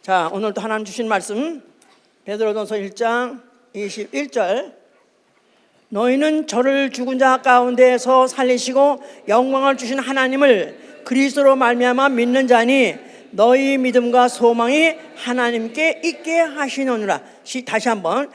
자, 오늘도 하나님 주신 말씀 베드로전서 1장 21절. 너희는 저를 죽은 자 가운데에서 살리시고 영광을 주신 하나님을 그리스도로 말미암아 믿는 자니 너희 믿음과 소망이 하나님께 있게 하시느니라. 다시 한번.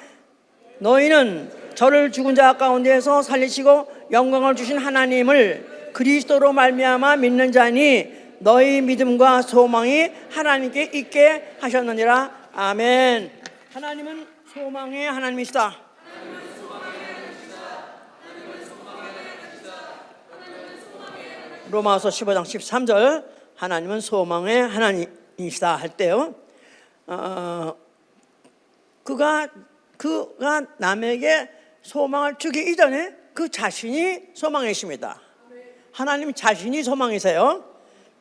너희는 저를 죽은 자 가운데에서 살리시고 영광을 주신 하나님을 그리스도로 말미암아 믿는 자니 너희 믿음과 소망이 하나님께 있게 하셨느니라. 아멘. 하나님은 소망의 하나님이시다. 로마서 15장 13절. 하나님은 소망의 하나님이시다 할 때요, 그가 남에게 소망을 주기 이전에 그 자신이 소망이십니다. 하나님 자신이 소망이세요.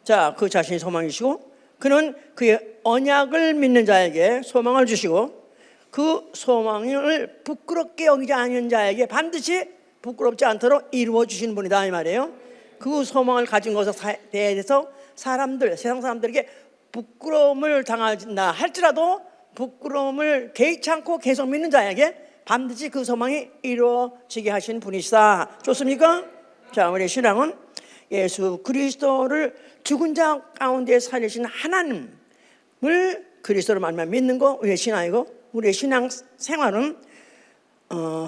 자, 그 자신이 소망이시고 그는 그의 언약을 믿는 자에게 소망을 주시고 그 소망을 부끄럽게 여기지 않은 자에게 반드시 부끄럽지 않도록 이루어 주시는 분이다 이 말이에요. 그 소망을 가진 것에 대해서 세상 사람들에게 부끄러움을 당한다 할지라도 부끄러움을 개의치 않고 계속 믿는 자에게 반드시 그 소망이 이루어지게 하신 분이시다. 좋습니까? 자, 우리 신앙은 예수 그리스도를 죽은 자 가운데 살리신 하나님을 그리스도로 말미암아 믿는 거 우리의 신앙이고, 우리의 신앙 생활은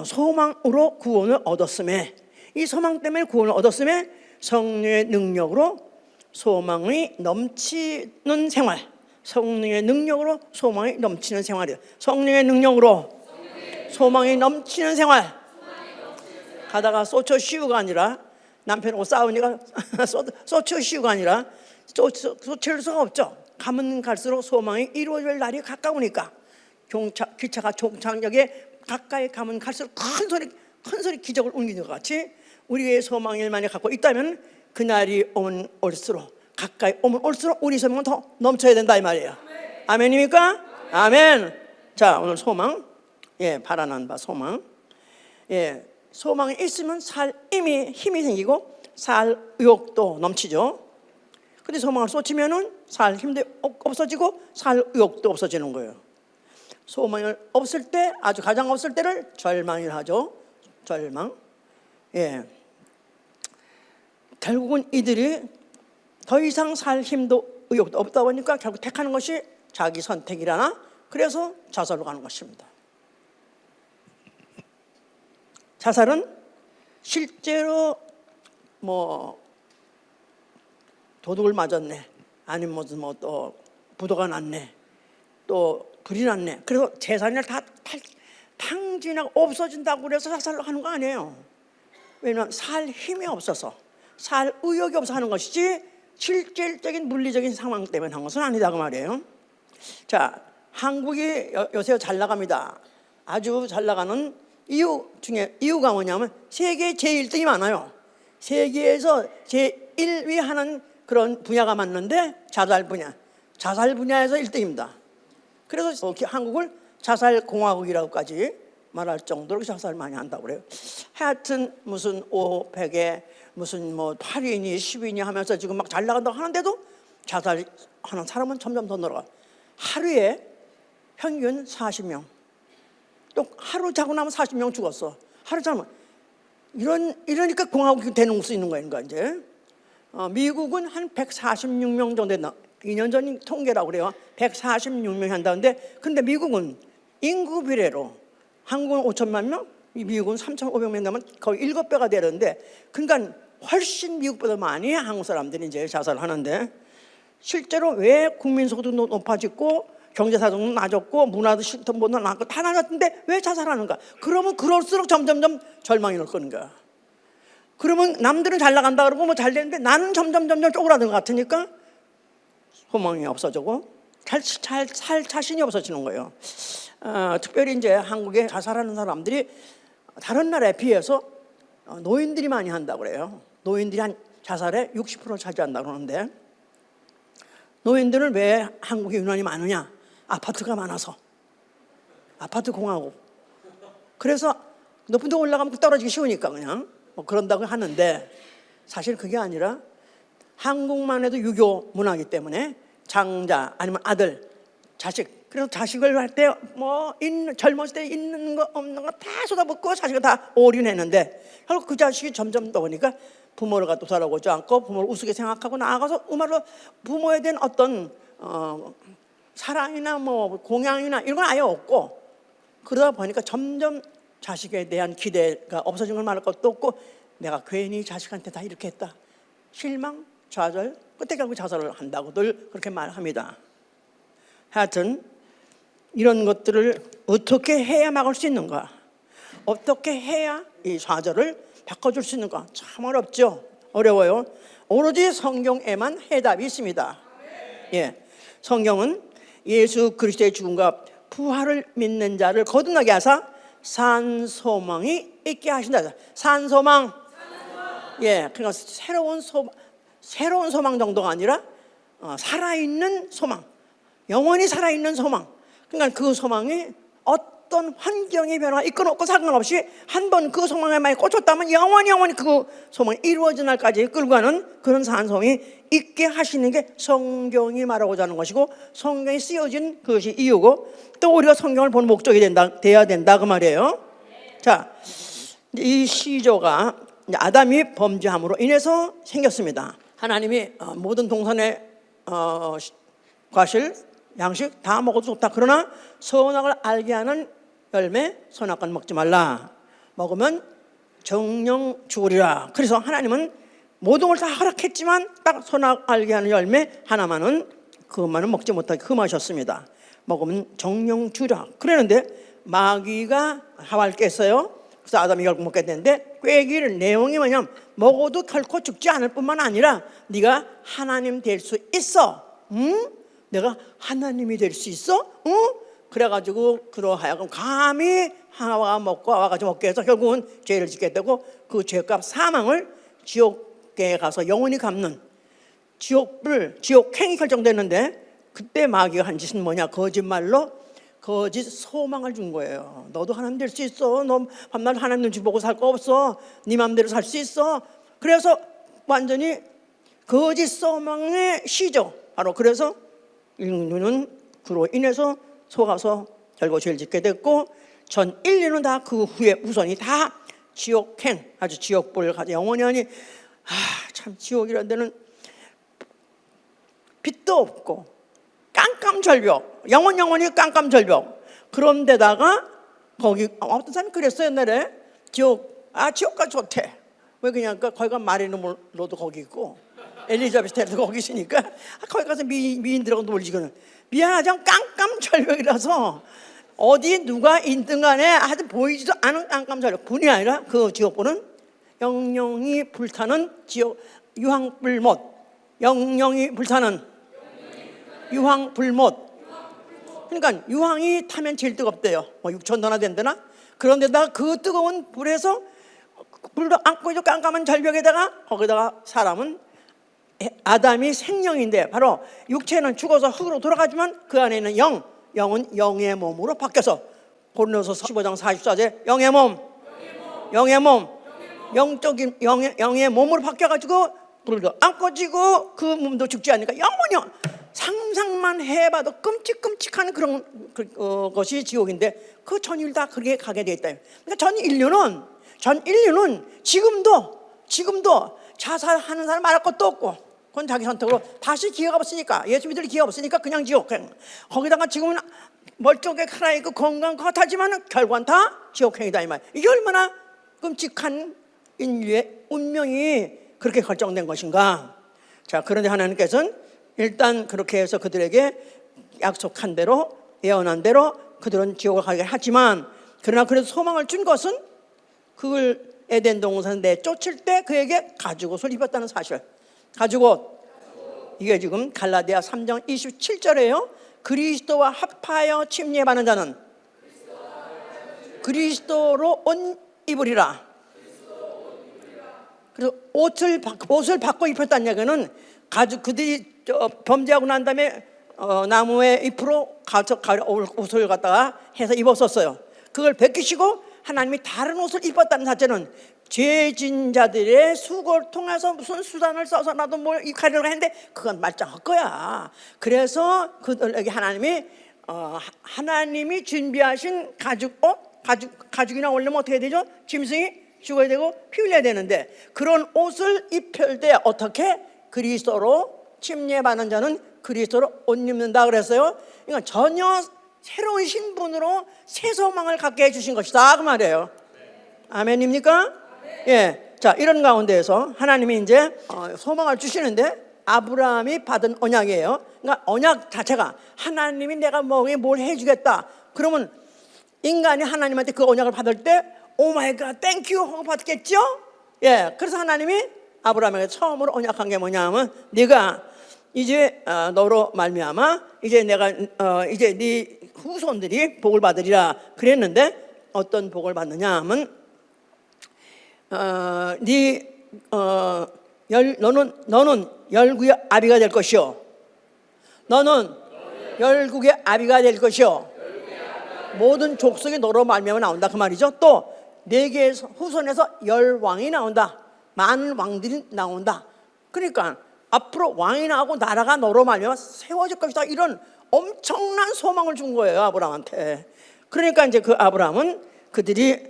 소망으로 구원을 얻었음에, 이 소망 때문에 구원을 얻었음에 성령의 능력으로 소망이 넘치는 생활, 성령의 능력으로 소망이 넘치는 생활이에요. 성령의 능력으로 소망이 넘치는 생활. 가다가 쏘쳐 쉬우가 아니라, 남편하고 싸우니까 쏘쳐 쉬우가 아니라 쏘칠 수가 없죠. 가면 갈수록 소망이 이루어질 날이 가까우니까 기차가 종착역에 가까이 가면 갈수록 큰 소리 기적을 옮기는 것 같이 우리의 소망을 만약 갖고 있다면 그날이 오면 올수록, 가까이 오면 올수록 우리 소망은 더 넘쳐야 된다 이 말이에요. 아멘입니까? 아멘. 자, 오늘 소망, 바라는 바 소망. 소망이 있으면 힘이 생기고 살 의욕도 넘치죠. 근데 소망을 쏟치면은 살 힘도 없어지고 살 의욕도 없어지는 거예요. 소망이 없을 때, 아주 가장 없을 때를 절망이라 하죠. 절망. 결국은 이들이 더 이상 살 힘도 의욕도 없다 보니까 결국 택하는 것이 자기 선택이라나, 그래서 자살로 가는 것입니다. 자살은 실제로 도둑을 맞았네, 아니면 무슨 또 부도가 났네, 또 불이 났네, 그래서 재산이 다 탕진하고 없어진다고 그래서 자살로 하는 거 아니에요. 왜냐하면 살 힘이 없어서, 살 의욕이 없어서 하는 것이지 실질적인 물리적인 상황 때문에 한 것은 아니다 그 말이에요. 자, 한국이 요새 잘 나갑니다. 아주 잘 나가는 이유 중에 이유가 뭐냐면 세계 제1등이 많아요. 세계에서 제1위 하는 그런 분야가 맞는데 자살 분야에서 1등입니다. 그래서 한국을 자살공화국이라고까지 말할 정도로 자살을 많이 한다고 그래요. 하여튼 무슨 500에 무슨 8위니 10위니 하면서 지금 막 잘 나간다고 하는데도 자살하는 사람은 점점 더 늘어가. 하루에 평균 40명. 또 하루 자고 나면 40명 죽었어. 하루 자면 이러니까 공화국이 되는 수 있는 거니까 이제. 미국은 한 146명 정도 됐나? 2년 전 통계라고 그래요. 146명이 한다는데, 근데 미국은 인구 비례로 한국은 5천만 명, 미국은 3,500명 되면 거의 7배가 되는데, 그러니까 훨씬 미국보다 많이 한국 사람들이 이제 자살을 하는데, 실제로 왜 국민소득도 높아지고 경제사정도 낮았고 문화도 실천보다 낮고 다 낮았는데 왜 자살하는가? 그러면 그럴수록 점점점 절망이 올 거니까. 그러면 남들은 잘 나간다 그러고 잘 되는데 나는 점점 쪼그라든 것 같으니까 소망이 없어지고 살 자신이 없어지는 거예요. 특별히 이제 한국에 자살하는 사람들이 다른 나라에 비해서 노인들이 많이 한다고 그래요. 노인들이 한 자살의 60% 차지한다고 그러는데, 노인들은 왜 한국에 유난히 많으냐? 아파트가 많아서, 아파트 공화국. 그래서 높은 데 올라가면 떨어지기 쉬우니까 그냥 그런다고 하는데, 사실 그게 아니라 한국만 해도 유교 문화이기 때문에 장자 아니면 아들, 자식. 그래서 자식을 할 때 뭐 젊었을 때 있는 거 없는 거 다 쏟아붓고 자식을 다 올인했는데 결국 그 자식이 점점 더 보니까 부모를 또 살아오지 않고 부모를 우습게 생각하고 나아가서 음악으로 부모에 대한 어떤 사랑이나 뭐 공양이나 이런 건 아예 없고, 그러다 보니까 점점 자식에 대한 기대가 없어진 걸 말할 것도 없고, 내가 괜히 자식한테 다 이렇게 했다, 실망, 좌절, 끝에 결국 자살을 한다고들 그렇게 말합니다. 하여튼 이런 것들을 어떻게 해야 막을 수 있는가, 어떻게 해야 이 좌절을 바꿔줄 수 있는가, 참 어렵죠. 어려워요. 오로지 성경에만 해답이 있습니다. 예, 성경은 예수 그리스도의 죽음과 부활을 믿는 자를 거듭나게 하사 산 소망이 있게 하신다. 산 소망. 예, 그러니까 새로운 소망 정도가 아니라 살아있는 소망, 영원히 살아있는 소망. 그러니까 그 소망이 어떤 환경의 변화가 있건 없건 상관없이 한 번 그 소망에 많이 꽂혔다면 영원히 그 소망이 이루어진 날까지 끌고 가는 그런 산소망이 있게 하시는 게 성경이 말하고자 하는 것이고, 성경이 쓰여진 그것이 이유고, 또 우리가 성경을 본 목적이 돼야 된다 그 말이에요. 자, 이 시조가 아담이 범죄함으로 인해서 생겼습니다. 하나님이 모든 동산의 과실, 양식 다 먹어도 좋다. 그러나 선악을 알게 하는 열매, 선악과는 먹지 말라. 먹으면 정령 죽으리라. 그래서 하나님은 모든 걸 다 허락했지만 딱 선악 알게 하는 열매 하나만은, 그것만은 먹지 못하게 금하셨습니다. 먹으면 정령 죽으리라. 그랬는데 마귀가 하와를 깼어요. 그래서 아담이 결국 먹게 되는데, 꾀기를 내용이 뭐냐면 먹어도 결코 죽지 않을 뿐만 아니라 네가 하나님 될 수 있어. 내가 하나님이 될 수 있어? 그래가지고 그러하여금 감히 하와가 먹고 와가지고 먹게 해서 결국은 죄를 짓게 되고, 그 죄값 사망을 지옥에 가서 영원히 갚는 지옥행이 결정됐는데, 그때 마귀가 한 짓은 뭐냐, 거짓말로 거짓 소망을 준 거예요. 너도 하나님 될 수 있어. 너 밤낮 하나님 눈치 보고 살 거 없어. 네 맘대로 살 수 있어. 그래서 완전히 거짓 소망의 시죠. 바로 그래서 인류는 그로 인해서 속아서 결국 죄를 짓게 됐고, 전 인류는 다 그 후에 우선이 다 지옥행, 아주 지옥불을 가져 영원히 참 지옥이라는 데는 빛도 없고 깜깜절벽, 영원히 깜깜절벽. 그런 데다가 거기 어떤 사람이 그랬어요 옛날에. 지옥가 좋대. 왜 그러냐니까 거기가 마리는 물로도 거기 있고 엘리자베스도 거기 있으니까 거기 가서 미인들하고 놀지거든. 미안하지만 깜깜절벽이라서 어디 누가 있든 간에 하여튼 보이지도 않은 깜깜절벽. 분이 아니라 그 지옥불은 영영이 불타는 지옥, 유황불못, 영영이 불타는 유황불못. 그러니까 유황이 타면 제일 뜨겁대요. 뭐 6,000도나 된다나. 그런데다가 그 뜨거운 불에서 불도 안고 있는 깜깜한 절벽에다가 거기다가 사람은, 아담이 생명인데 바로 육체는 죽어서 흙으로 돌아가지만 그 안에 있는 영은 영의 몸으로 바뀌어서, 고린도서 15장 44절 영의 몸, 영적인 영의 몸으로 바뀌어가지고 불도 안 꺼지고 그 몸도 죽지 않으니까 영원히, 상상만 해봐도 끔찍한 그런 것이 지옥인데, 그 전일 다 그렇게 가게 돼 있다. 그러니까 전 인류는 지금도 자살하는 사람 말할 것도 없고, 그건 자기 선택으로 다시 기회가 없으니까, 예수 믿을 기회가 없으니까 그냥 지옥. 거기다가 지금은 멀쩡하게 살아있고 건강 같하지만 결과는 다 지옥행이다 이 말. 이게 얼마나 끔찍한 인류의 운명이 그렇게 결정된 것인가. 자, 그런데 하나님께서는 일단 그렇게 해서 그들에게 약속한 대로, 예언한 대로 그들은 지옥을 가게 하지만, 그러나 그래도 소망을 준 것은 그걸 에덴 동산 내쫓을 때 그에게 가죽옷을 입었다는 사실. 가죽옷, 이게 지금 갈라디아 3장 27절이에요. 그리스도와 합하여 침례받는 자는 그리스도로 옷 입으리라. 그래서 옷을 바꿔 입혔다는 얘기는 그들이 범죄하고 난 다음에 나무의 잎으로 옷을 갖다가 해서 입었었어요. 그걸 벗기시고 하나님이 다른 옷을 입었다는 자체는 죄진 자들의 수고를 통해서 무슨 수단을 써서라도 뭘 가려고 했는데 그건 말짱할 거야. 그래서 그들에게 하나님이 하나님이 준비하신 가죽이나 원래면 어떻게 되죠? 짐승이 죽어야 되고 피 흘려야 되는데 그런 옷을 입힐 때 어떻게? 그리스도로 침례받는 자는 그리스도로 옷 입는다 그랬어요. 그러니까 전혀 새로운 신분으로 새 소망을 갖게 해주신 것이다 그 말이에요. 아멘입니까? 예. 자, 이런 가운데에서 하나님이 이제 소망을 주시는데 아브라함이 받은 언약이에요. 그러니까 언약 자체가 하나님이 내가 뭘 해주겠다. 그러면 인간이 하나님한테 그 언약을 받을 때 오 마이 갓 땡큐 하고 받겠죠? 예. 그래서 하나님이 아브라함에게 처음으로 언약한 게 뭐냐면 네가 이제 너로 말미암아 이제 내가 이제 네 후손들이 복을 받으리라 그랬는데 어떤 복을 받느냐 하면 너는 열국의 아비가 될 것이요. 너는 열국의 아비가 될 것이요. 모든 족속이 너로 말미암아 나온다 그 말이죠. 또 네 개의 후손에서 열 왕이 나온다. 많은 왕들이 나온다. 그러니까 앞으로 왕이 나오고 나라가 너로 말미암아 세워질 것이다. 이런 엄청난 소망을 준 거예요 아브라함한테. 그러니까 이제 그 아브라함은 그들이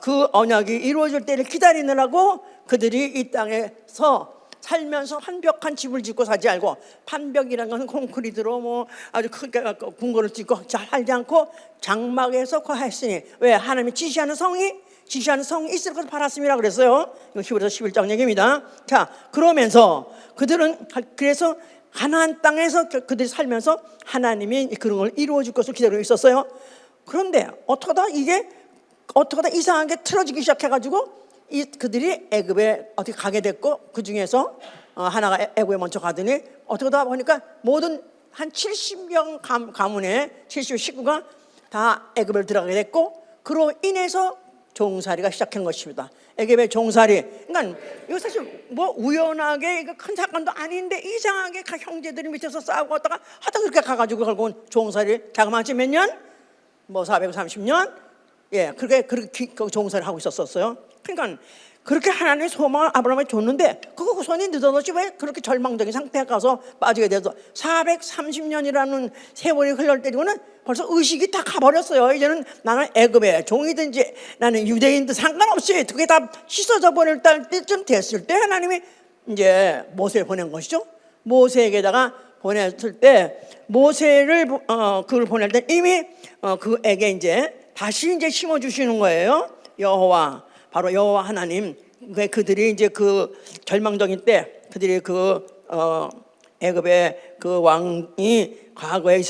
그 언약이 이루어질 때를 기다리느라고 그들이 이 땅에서 살면서 판벽한 집을 짓고 사지 않고, 판벽이라는 것은 콘크리트로 뭐 아주 크게 궁궐을 짓고 잘 살지 않고 장막에서 거했으니, 왜? 하나님이 지시하는 성이 있을 것을 바랐음이라 그랬어요. 이거 히브리서 11장 얘기입니다. 자, 그러면서 그들은 그래서 가나안 땅에서 그들이 살면서 하나님이 그런 걸 이루어 줄 것을 기다리고 있었어요. 그런데 어떡하다 이상하게 틀어지기 시작해가지고 그들이 애굽에 어떻게 가게 됐고, 그 중에서 하나가 애굽에 먼저 가더니 어떡하다 보니까 모든 한 70명 가문의 70식구가 다 애굽을 들어가게 됐고, 그로 인해서 종살이가 시작한 것입니다. 애굽의 종살이. 그러니까 이거 사실 뭐 우연하게 이거 큰 사건도 아닌데 이상하게 형제들이 밑에서 싸우고 하다가 그렇게 가가지고 결국은 종살이 자그마치 몇 년? 뭐 430년? 예, 그렇게 종살이를 하고 있었어요. 그러니까 그렇게 하나님의 소망을 아브라함에게 줬는데 그거 후손이 느닷없이 왜 그렇게 절망적인 상태에 가서 빠지게 돼서 430년이라는 세월이 흘러 때리고는 벌써 의식이 다 가버렸어요. 이제는 나는 애굽의 종이든지 나는 유대인도 상관없이 그게 다 씻어져 버릴 때쯤 됐을 때 하나님이 이제 모세를 보낸 것이죠. 모세에게다가 보냈을 때 모세를 그걸 보낼 때 이미 그에게 이제 다시 이제 심어 주시는 거예요. 바로 여호와 하나님. 그들이 이제 그 절망적인 때 그들이 애굽의 그 왕이 과거에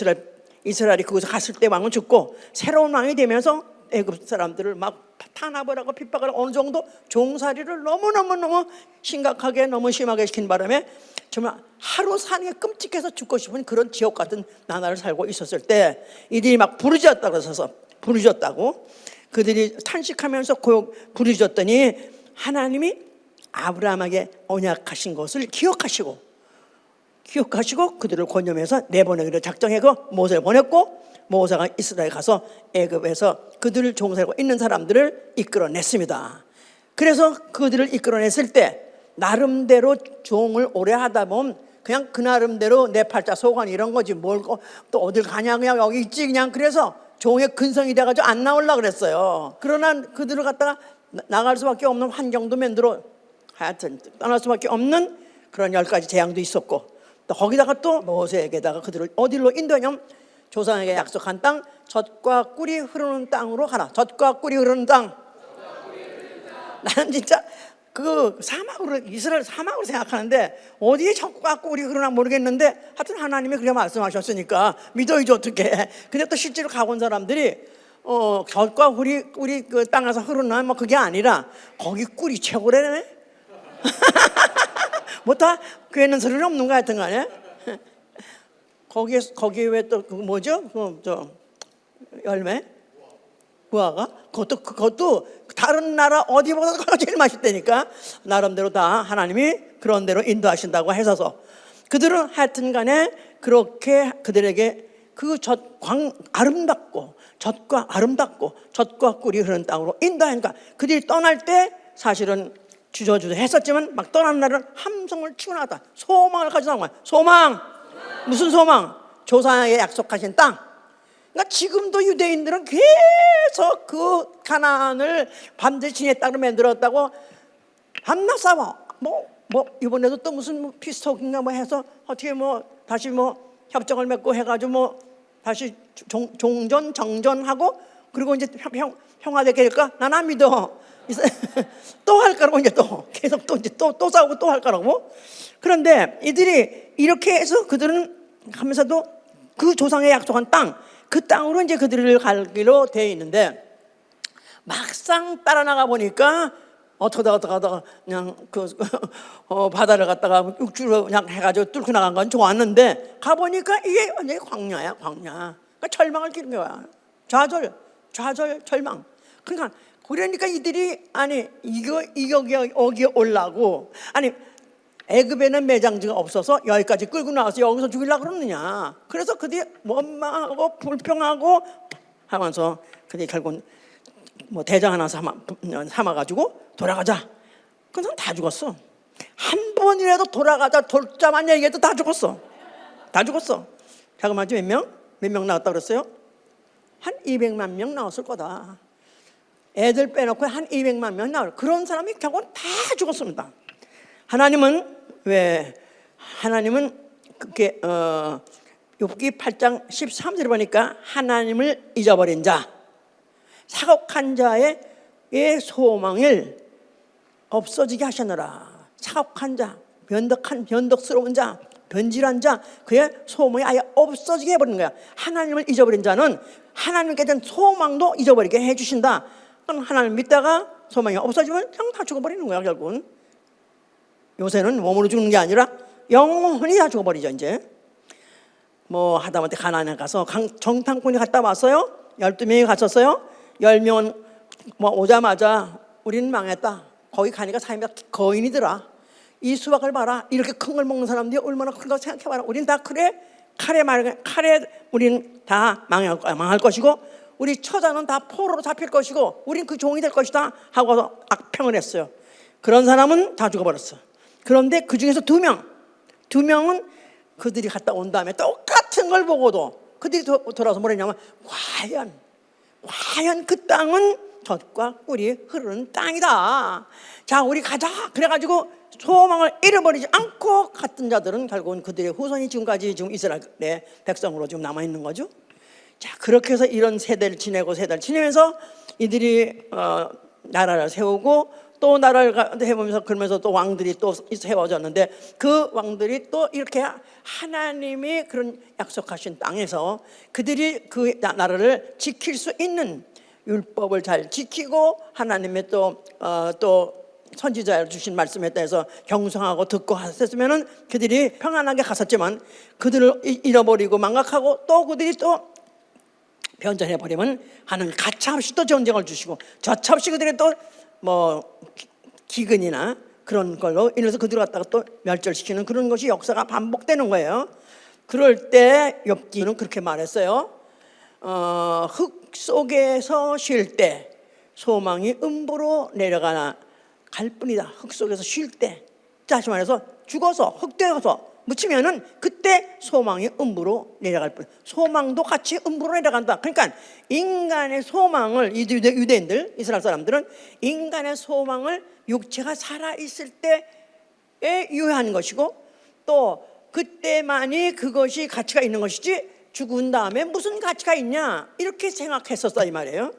이스라엘이 그곳에 갔을 때 왕은 죽고 새로운 왕이 되면서 애굽 사람들을 막 탄압을 하고 핍박을 하고 어느 정도 종살이를 너무 심각하게 너무 심하게 시킨 바람에 정말 하루 사는 게 끔찍해서 죽고 싶은 그런 지옥 같은 나라를 살고 있었을 때 이들이 막 부르짖었다고 그들이 탄식하면서 부르짖었더니 하나님이 아브라함에게 언약하신 것을 기억하시고 그들을 권념해서 내보내기로 작정해서 모세를 보냈고, 모세가 이스라엘에 가서 애굽에서 그들을 종살이하고 있는 사람들을 이끌어냈습니다. 그래서 그들을 이끌어냈을 때 나름대로 종을 오래 하다 보면 그냥 그 나름대로 내 팔자 소관 이런 거지 뭘 또 어딜 가냐 그냥 여기 있지 그냥. 그래서 종의 근성이 돼가지고 안 나오려고 그랬어요. 그러나 그들을 갖다가 나갈 수밖에 없는 환경도 만들어 하여튼 떠날 수밖에 없는 그런 10가지 재앙도 있었고, 또 거기다가 또 모세에게다가 그들을 어디로 인도하냐면 조상에게 약속한 땅, 젖과 꿀이 흐르는 땅으로 가라. 젖과 꿀이 흐르는 땅. 나는 진짜 그 이스라엘 사막으로 생각하는데 어디에 젖과 꿀이 흐르나 모르겠는데 하여튼 하나님이 그렇게 말씀하셨으니까 믿어야지 어떻게. 근데 또 실제로 가본 사람들이 젖과 꿀이 그 땅에서 흐르나 뭐 그게 아니라 거기 꿀이 최고래네. 뭐 다 괴는 소리는 없는 거 같은 거 아니야? 거기에 왜 또 뭐죠? 열매? 무화과? 그것도 다른 나라 어디보다 제일 맛있다니까. 나름대로 다 하나님이 그런 대로 인도하신다고 해서 그들은 하여튼 간에 그렇게 그들에게 그 젖과 꿀이 흐르는 땅으로 인도하니까 그들이 떠날 때 사실은 주저주저 했었지만 막 떠나는 날은 함성을 치고 나갔다. 소망을 가지고 나온 거야. 소망! 무슨 소망? 조상에게 약속하신 땅. 그러니까 지금도 유대인들은 계속 그 가나안을 반드시 지냈다 그러면 만들었다고 밤낮 싸워. 뭐 이번에도 또 무슨 뭐 피스톡인가 뭐 해서 어떻게 뭐 다시 뭐 협정을 맺고 해가지고 뭐 다시 종전 정전하고 그리고 이제 평화되게 될까? 난 안 믿어. 또 할 거라고 이제 또 계속 또 이제 또 싸우고 또 할 거라고. 그런데 이들이 이렇게 해서 그들은 하면서도 그 조상의 약속한 땅, 그 땅으로 이제 그들을 가기로 되어 있는데 막상 따라 나가 보니까 어떡하다가 그냥 바다를 갖다가 육지로 그냥 해가지고 뚫고 나간 건 좋았는데 가보니까 이게 완전히 광야야, 광야. 그러니까 절망을 기른 거야. 좌절, 절망. 그러니까 이들이 아니 여기 올라고 아니 애굽에는 매장지가 없어서 여기까지 끌고 나와서 여기서 죽이려고 그러느냐. 그래서 그들이 원망하고 불평하고 하면서 그들이 결국 뭐 대장 하나 삼아가지고 돌아가자. 그래서 다 죽었어. 한 번이라도 돌자만 얘기해도 다 죽었어. 잠깐만, 몇 명 나왔다 그랬어요? 한 200만 명 나왔을 거다. 애들 빼놓고 한 200만 명 나올. 그런 사람이 결국은 다 죽었습니다. 하나님은 그게 욥기 8장 13절에 보니까 하나님을 잊어버린 자, 사곡한 자의 소망을 없어지게 하셨노라. 사곡한 자, 변덕스러운 자, 변질한 자, 그의 소망이 아예 없어지게 해버리는 거야. 하나님을 잊어버린 자는 하나님께 대한 소망도 잊어버리게 해주신다. 그럼 하나님을 믿다가 소망이 없어지면 그냥 다 죽어버리는 거야. 결국은 요새는 몸으로 죽는 게 아니라 영원히 다 죽어버리죠. 이제 뭐 하다못해 가나안에 가서 정탐꾼이 갔다 왔어요. 12명이 갔었어요. 10명은 뭐 오자마자 우리는 망했다. 거기 가니까 삶이 거인이더라. 이 수박을 봐라. 이렇게 큰 걸 먹는 사람들이 얼마나 큰가 생각해봐라. 우린 다 칼에 우린 다 망할 것이고 우리 처자는 다 포로로 잡힐 것이고 우린 그 종이 될 것이다 하고 악평을 했어요. 그런 사람은 다 죽어버렸어. 그런데 그 중에서 두 명은 그들이 갔다 온 다음에 똑같은 걸 보고도 그들이 돌아서 뭐랬냐면 과연 그 땅은 젖과 꿀이 흐르는 땅이다. 자, 우리 가자. 그래가지고 소망을 잃어버리지 않고 갔던 자들은 결국은 그들의 후손이 지금 이스라엘의 백성으로 지금 남아있는 거죠. 자, 그렇게 해서 이런 세대를 지내면서 이들이 나라를 세우고 또 나라를 해보면서 그러면서 또 왕들이 또 세워졌는데 그 왕들이 또 이렇게 하나님이 그런 약속하신 땅에서 그들이 그 나라를 지킬 수 있는 율법을 잘 지키고 하나님의 또 선지자를 주신 말씀에 대해서 경성하고 듣고 하셨으면은 그들이 평안하게 갔었지만 그들을 잃어버리고 망각하고 또 그들이 또 변절해버리면 하나님 가차없이 또 전쟁을 주시고 저차없이 그들이 또 뭐 기근이나 그런 걸로 인해서 그들을 갖다가 또 멸절시키는 그런 것이 역사가 반복되는 거예요. 그럴 때 욥기는 그렇게 말했어요. 흙 속에서 쉴 때 소망이 음부로 내려갈 뿐이다. 흙 속에서 쉴 때, 다시 말해서 죽어서 흙되어서 묻히면은 그때 소망이 음부로 내려갈 뿐. 소망도 같이 음부로 내려간다. 그러니까 인간의 소망을 유대인들, 이스라엘 사람들은 인간의 소망을 육체가 살아 있을 때에 유효한 것이고 또 그때만이 그것이 가치가 있는 것이지 죽은 다음에 무슨 가치가 있냐 이렇게 생각했었다 이 말이에요.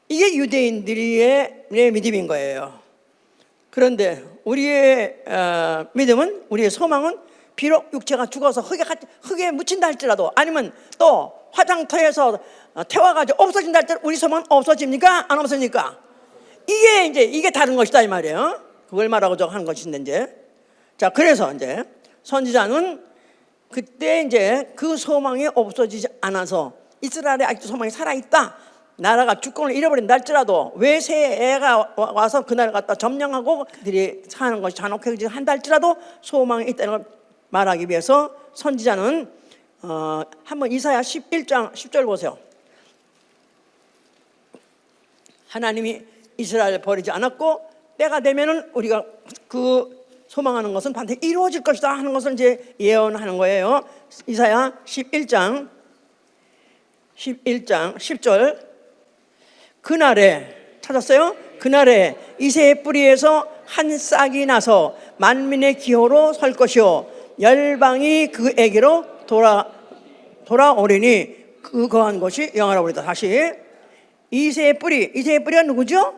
이게 유대인들의 믿음인 거예요. 그런데 우리의 믿음은, 우리의 소망은 비록 육체가 죽어서 흙에 묻힌다 할지라도 아니면 또 화장터에서 태워가지고 없어진다 할지라도 우리 소망은 없어집니까? 안 없어집니까? 이게 다른 것이다 이 말이에요. 그걸 말하고 하는 것인데 이제 자, 그래서 이제 선지자는 그때 이제 그 소망이 없어지지 않아서 이스라엘에 아직도 소망이 살아있다. 나라가 주권을 잃어버린다 할지라도 외세 애가 와서 그날 갖다 점령하고 그들이 사는 것이 잔혹해지지 한다 할지라도 소망이 있다는 걸 말하기 위해서 선지자는 한번 이사야 11장 10절 보세요. 하나님이 이스라엘을 버리지 않았고 때가 되면은 우리가 그 소망하는 것은 반드시 이루어질 것이다 하는 것을 이제 예언하는 거예요. 이사야 11장 11장 10절. 그날에 찾았어요? 그날에 이새의 뿌리에서 한 싹이 나서 만민의 기호로 설 것이요 열방이 그에게로 돌아오리니 그 거한 것이 영화라고 그랬다. 다시 이새의 뿌리가 누구죠?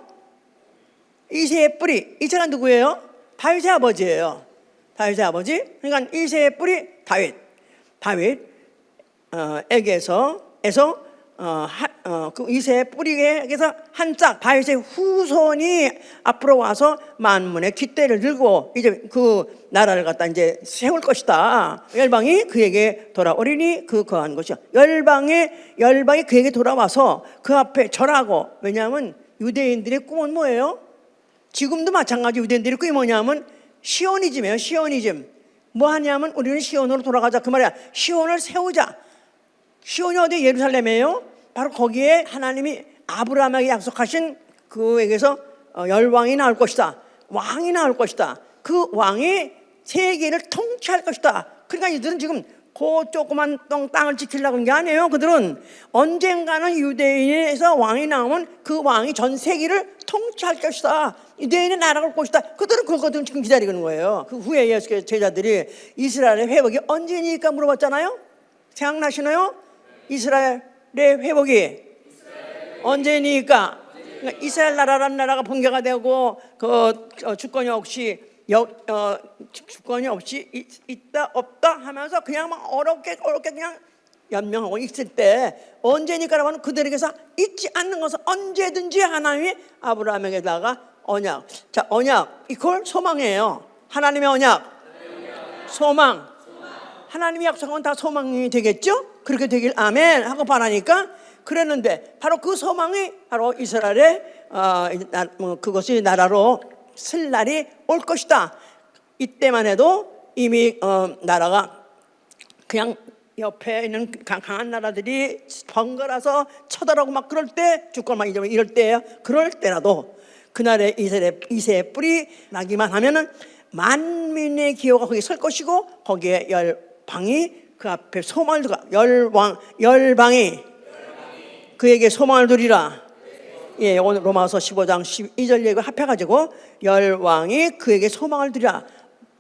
이새의 뿌리. 이새가 누구예요? 다윗의 아버지예요. 다윗의 아버지. 그러니까 이새의 뿌리 다윗에게서 그 이새의 뿌리에게서 한 짝 다윗의 후손이 앞으로 와서 만문의 깃대를 들고 이제 그 나라를 갖다 이제 세울 것이다. 열방이 그에게 돌아오리니 그 거한 것이요. 열방이 그에게 돌아와서 그 앞에 절하고. 왜냐하면 유대인들의 꿈은 뭐예요? 지금도 마찬가지. 유대인들의 꿈이 뭐냐면 시오니즘이에요. 시오니즘. 뭐 하냐면 우리는 시온으로 돌아가자 그 말이야. 시온을 세우자. 시온이 어디? 예루살렘이에요. 바로 거기에 하나님이 아브라함에게 약속하신 그에게서 열왕이 나올 것이다. 왕이 나올 것이다. 그 왕이 세계를 통치할 것이다. 그러니까 이들은 지금 그 조그만 땅을 지키려고 하는 게 아니에요. 그들은 언젠가는 유대인에서 왕이 나오면 그 왕이 전 세계를 통치할 것이다. 유대인의 나라가 올 것이다. 그들은 그걸 지금 기다리고 있는 거예요. 그 후에 예수의 제자들이 이스라엘의 회복이 언제니까 물어봤잖아요. 생각나시나요? 이스라엘의 회복이 언제니까. 그러니까 이스라엘 나라라는 나라가 붕괴가 되고 주권이 없이 있다 없다 하면서 그냥 막 어렵게 그냥 연명하고 있을 때 언제니까라고 하면 그들에게서 잊지 않는 것은 언제든지 하나님이 아브라함에게다가 언약. 자, 언약 이걸 소망이에요. 하나님의 언약, 소망. 하나님이 약속하면 다 소망이 되겠죠? 그렇게 되길 아멘 하고 바라니까 그랬는데 바로 그 소망이 바로 이스라엘의 그것이 나라로 쓸 날이 올 것이다. 이때만 해도 이미 나라가 그냥 옆에 있는 강한 나라들이 번갈아서 쳐들어오고 막 그럴 때 주권만 잊으면 이럴 때예요. 그럴 때라도 그날에 이새의 뿌리 나기만 하면은 만민의 기호가 거기 설 것이고 거기에 열방이 그 앞에 소망을 두가 열방이 그에게 소망을 두리라. 예, 오늘 로마서 15장 12절 얘기가 합해가지고 열왕이 그에게 소망을 두리라.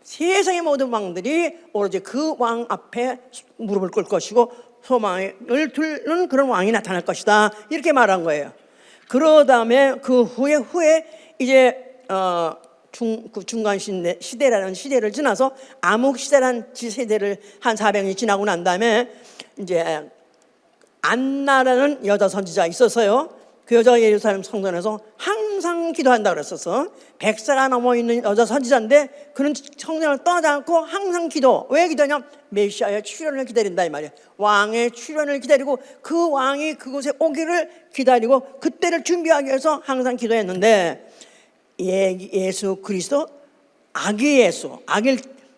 세상의 모든 왕들이 오로지 그 왕 앞에 무릎을 꿇을 것이고 소망을 두는 그런 왕이 나타날 것이다. 이렇게 말한 거예요. 그 다음에 그 후에 이제 중간 시대라는 시대를 지나서 암흑 시대라는 시대를 한 400년이 지나고 난 다음에 이제 안나라는 여자 선지자 있었어요. 그 여자가 예루살렘 성전에서 항상 기도한다고 그랬었어. 100세가 넘어 있는 여자 선지자인데 그는 성전을 떠나지 않고 항상 기도. 왜 기도하냐? 메시아의 출현을 기다린다 이 말이야. 왕의 출현을 기다리고 그 왕이 그곳에 오기를 기다리고 그때를 준비하기 위해서 항상 기도했는데 예수 그리스도 아기 예수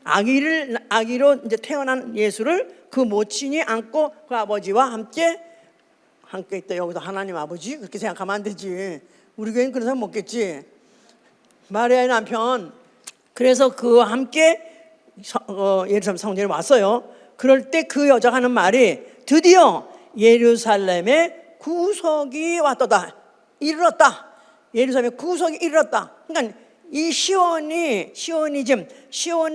아기로 이제 태어난 예수를 그 모친이 안고 그 아버지와 함께 있다. 여기서 하나님 아버지 그렇게 생각하면 안 되지. 우리 교회는 그런 사람 먹겠지. 마리아의 남편. 그래서 그와 함께 예루살렘 성전에 왔어요. 그럴 때 그 여자가 하는 말이 드디어 예루살렘의 구속이 왔도다. 이르렀다. 예루살렘의 구속이 이르렀다. 그러니까 이 시온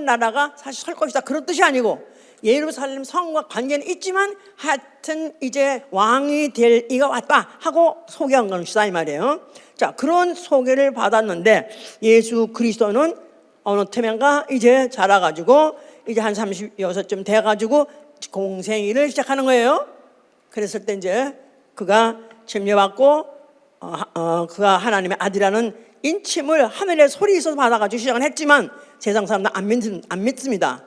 나라가 사실 설 것이다. 그런 뜻이 아니고 예루살렘 성과 관계는 있지만 하여튼 이제 왕이 될 이가 왔다 하고 소개한 것이다 이 말이에요. 자, 그런 소개를 받았는데 예수 그리스도는 어느 틈엔가 이제 자라가지고 이제 한 36쯤 돼가지고 공생일을 시작하는 거예요. 그랬을 때 이제 그가 침례받고 그가 하나님의 아들이라는 인침을 하늘의 소리 있어서 받아가지고 시작을 했지만 세상 사람들은 안 믿습니다.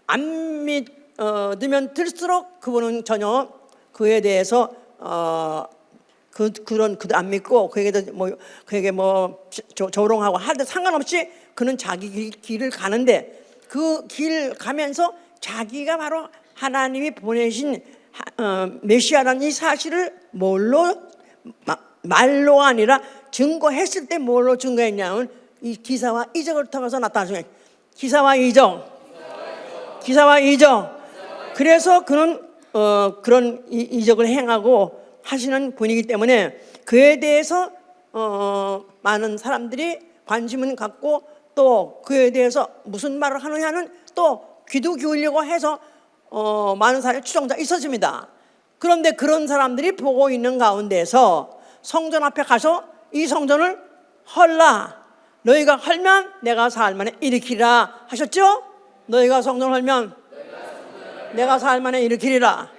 안 믿으면 들수록 그분은 전혀 그에 대해서 그들 안 믿고 그에게 조롱하고 하는데 상관없이 그는 자기 길을 가는데 그 길 가면서 자기가 바로 하나님이 보내신 메시아라는 이 사실을 말로 아니라 증거했을 때 뭘로 증거했냐면 이 기사와 이적을 통해서 나타나죠. 기사와 이적. 그래서 그는 그런 이적을 행하고 하시는 분이기 때문에 그에 대해서 많은 사람들이 관심은 갖고 또 그에 대해서 무슨 말을 하느냐는 또 귀도 기울이려고 해서 많은 사람의 추종자가 있었습니다. 그런데 그런 사람들이 보고 있는 가운데서 성전 앞에 가서 이 성전을 헐라, 너희가 헐면 내가 사흘 만에 일으키리라 하셨죠? 너희가 성전을 헐면 내가 사흘 만에 일으키리라.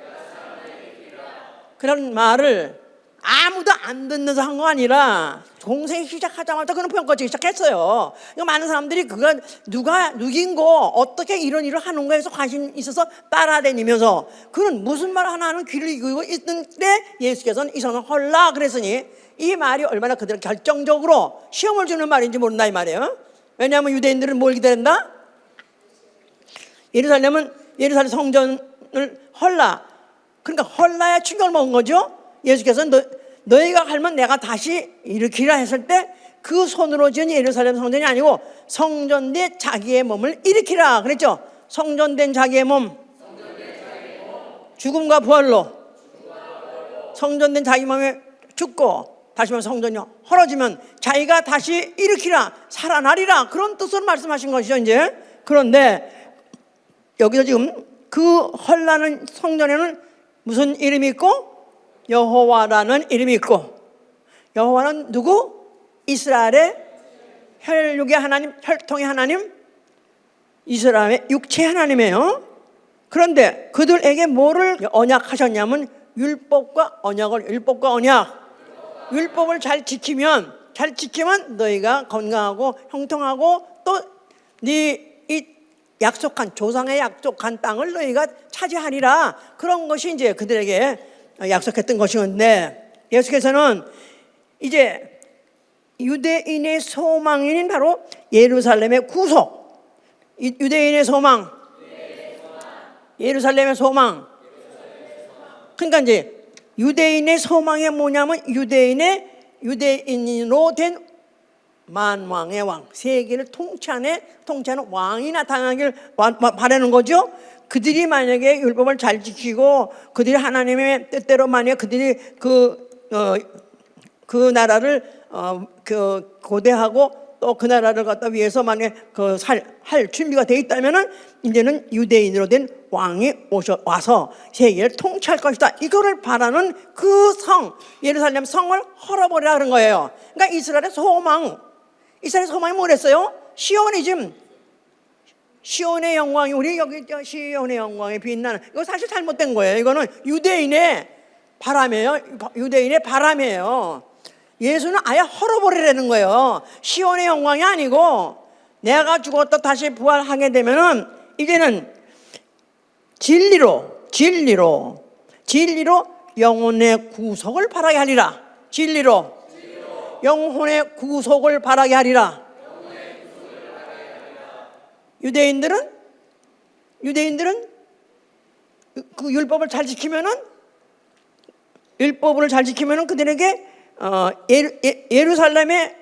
그런 말을 아무도 안 듣는서 한 거 아니라 공생이 시작하자마자 그런 표현 꺼지기 시작했어요. 많은 사람들이 그가 누구인고 어떻게 이런 일을 하는 거에서 관심 있어서 따라다니면서 그는 무슨 말 하나는 귀를 기울이고 있는데 예수께서는 이 성을 헐라 그랬으니 이 말이 얼마나 그들은 결정적으로 시험을 주는 말인지 모른다 이 말이에요. 왜냐하면 유대인들은 뭘 기다린다? 예루살렘 성전을 헐라. 그러니까 헐라야 충격을 먹은 거죠. 예수께서는 너희가 할면 내가 다시 일으키라 했을 때 그 손으로 지은 예루살렘 성전이 아니고 성전된 자기의 몸을 일으키라 그랬죠. 성전된 자기의 몸, 죽음과 부활로 성전된 자기 몸에 죽고 다시 말해서 성전이 헐어지면 자기가 다시 일으키라, 살아나리라, 그런 뜻으로 말씀하신 것이죠 이제. 그런데 여기서 지금 그 헐라는 성전에는 무슨 이름이 있고? 여호와라는 이름이 있고, 여호와는 누구? 이스라엘의 혈육의 하나님, 혈통의 하나님, 이스라엘의 육체의 하나님이에요. 그런데 그들에게 뭐를 언약하셨냐면 율법과 언약을, 율법을 잘 지키면 너희가 건강하고 형통하고 또 네 이 약속한, 조상의 약속한 땅을 너희가 차지하리라. 그런 것이 이제 그들에게 약속했던 것이었는데, 예수께서는 이제 유대인의 소망인 바로 예루살렘의 구속, 유대인의 소망, 예루살렘의 소망. 그러니까 이제 유대인의 소망이 뭐냐면 유대인으로 된 만왕의 왕, 세계를 통치하는 왕이 나타나길 바라는 거죠. 그들이 만약에 율법을 잘 지키고 그들이 하나님의 뜻대로 만약 그들이 그 나라를 고대하고 또 그 나라를 갖다 위해서 만약에 할 준비가 되어 있다면은 이제는 유대인으로 된 왕이 와서 세계를 통치할 것이다. 이거를 바라는 그 성, 예루살렘 성을 헐어버리라 그런 거예요. 그러니까 이스라엘의 소망이 뭐랬어요? 시온이즘. 시온의 영광이, 우리 여기 시온의 영광이 빛나는, 이거 사실 잘못된 거예요. 이거는 유대인의 바람이에요. 예수는 아예 헐어버리라는 거예요. 시온의 영광이 아니고 내가 죽었다 다시 부활하게 되면은 이제는 진리로 영혼의 구속을 바라게 하리라. 진리로 영혼의 구속을 바라게 하리라. 유대인들은 그 율법을 잘 지키면은 그들에게 예루살렘의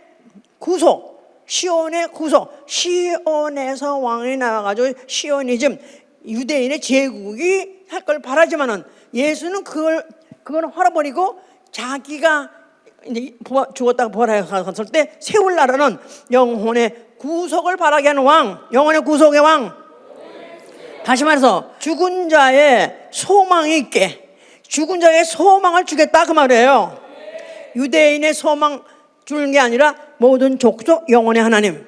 구속, 시온의 구속, 시온에서 왕이 나와가지고 시오니즘, 유대인의 제국이 할 걸 바라지만은 예수는 그걸 헐어버리고 자기가 이제 죽었다가 부활했을 때 세울 나라는 영혼의 구속을 바라게 하는 왕, 영혼의 구속의 왕. 다시 말해서 죽은 자의 소망이 있게, 죽은 자의 소망을 주겠다 그 말이에요. 유대인의 소망 주는 게 아니라 모든 족속 영혼의 하나님.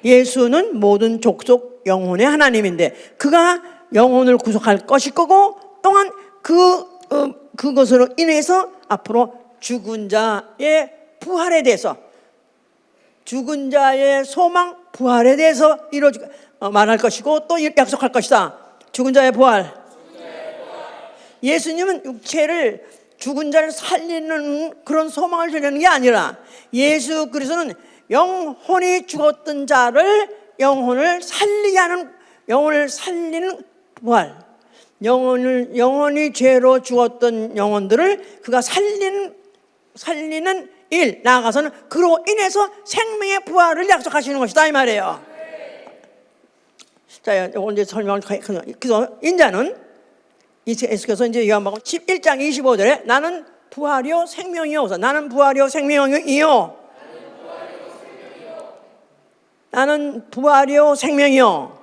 예수는 모든 족속 영혼의 하나님인데 그가 영혼을 구속할 것일 거고, 또한 그것으로 인해서 앞으로 죽은 자의 부활에 대해서, 죽은 자의 소망 부활에 대해서 말할 것이고 또 약속할 것이다. 죽은 자의 부활. 예수님은 육체를, 죽은 자를 살리는 그런 소망을 주려는 게 아니라 예수 그리스도는 영혼이 죽었던 자를 영혼을 살리게 하는, 영혼을 살리는 부활, 영혼이 죄로 죽었던 영혼들을 그가 살리는 일, 나아가서는 그로 인해서 생명의 부활을 약속하시는 것이다 이 말이에요. 자, 이거 이제 설명을. 그래서 인자는 예수께서 이제 요한복음 11장 25절에 나는 부활이요 생명이요. 나는 부활이요 생명이요. 나는 부활이요 생명이요.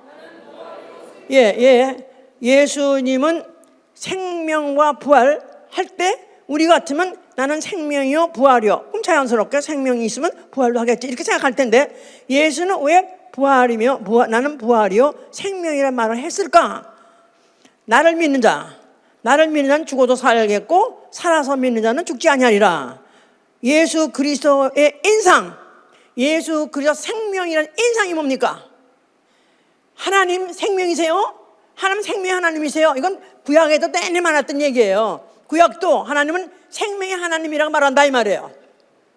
예수님은 생명과 부활 할 때 우리 같으면 나는 생명이요 부활이요. 그럼 자연스럽게 생명이 있으면 부활도 하겠지 이렇게 생각할 텐데 예수는 왜 부활이며 나는 부활이요 생명이라는 말을 했을까? 나를 믿는 자는 죽어도 살겠고 살아서 믿는 자는 죽지 아니하리라. 예수 그리스도의 인상, 예수 그리스도 생명이라는 인상이 뭡니까? 하나님 생명이세요? 하나님 생명의 하나님이세요? 이건 구약에도 내내 많았던 얘기예요. 구약도 하나님은 생명의 하나님이라고 말한다 이 말이에요.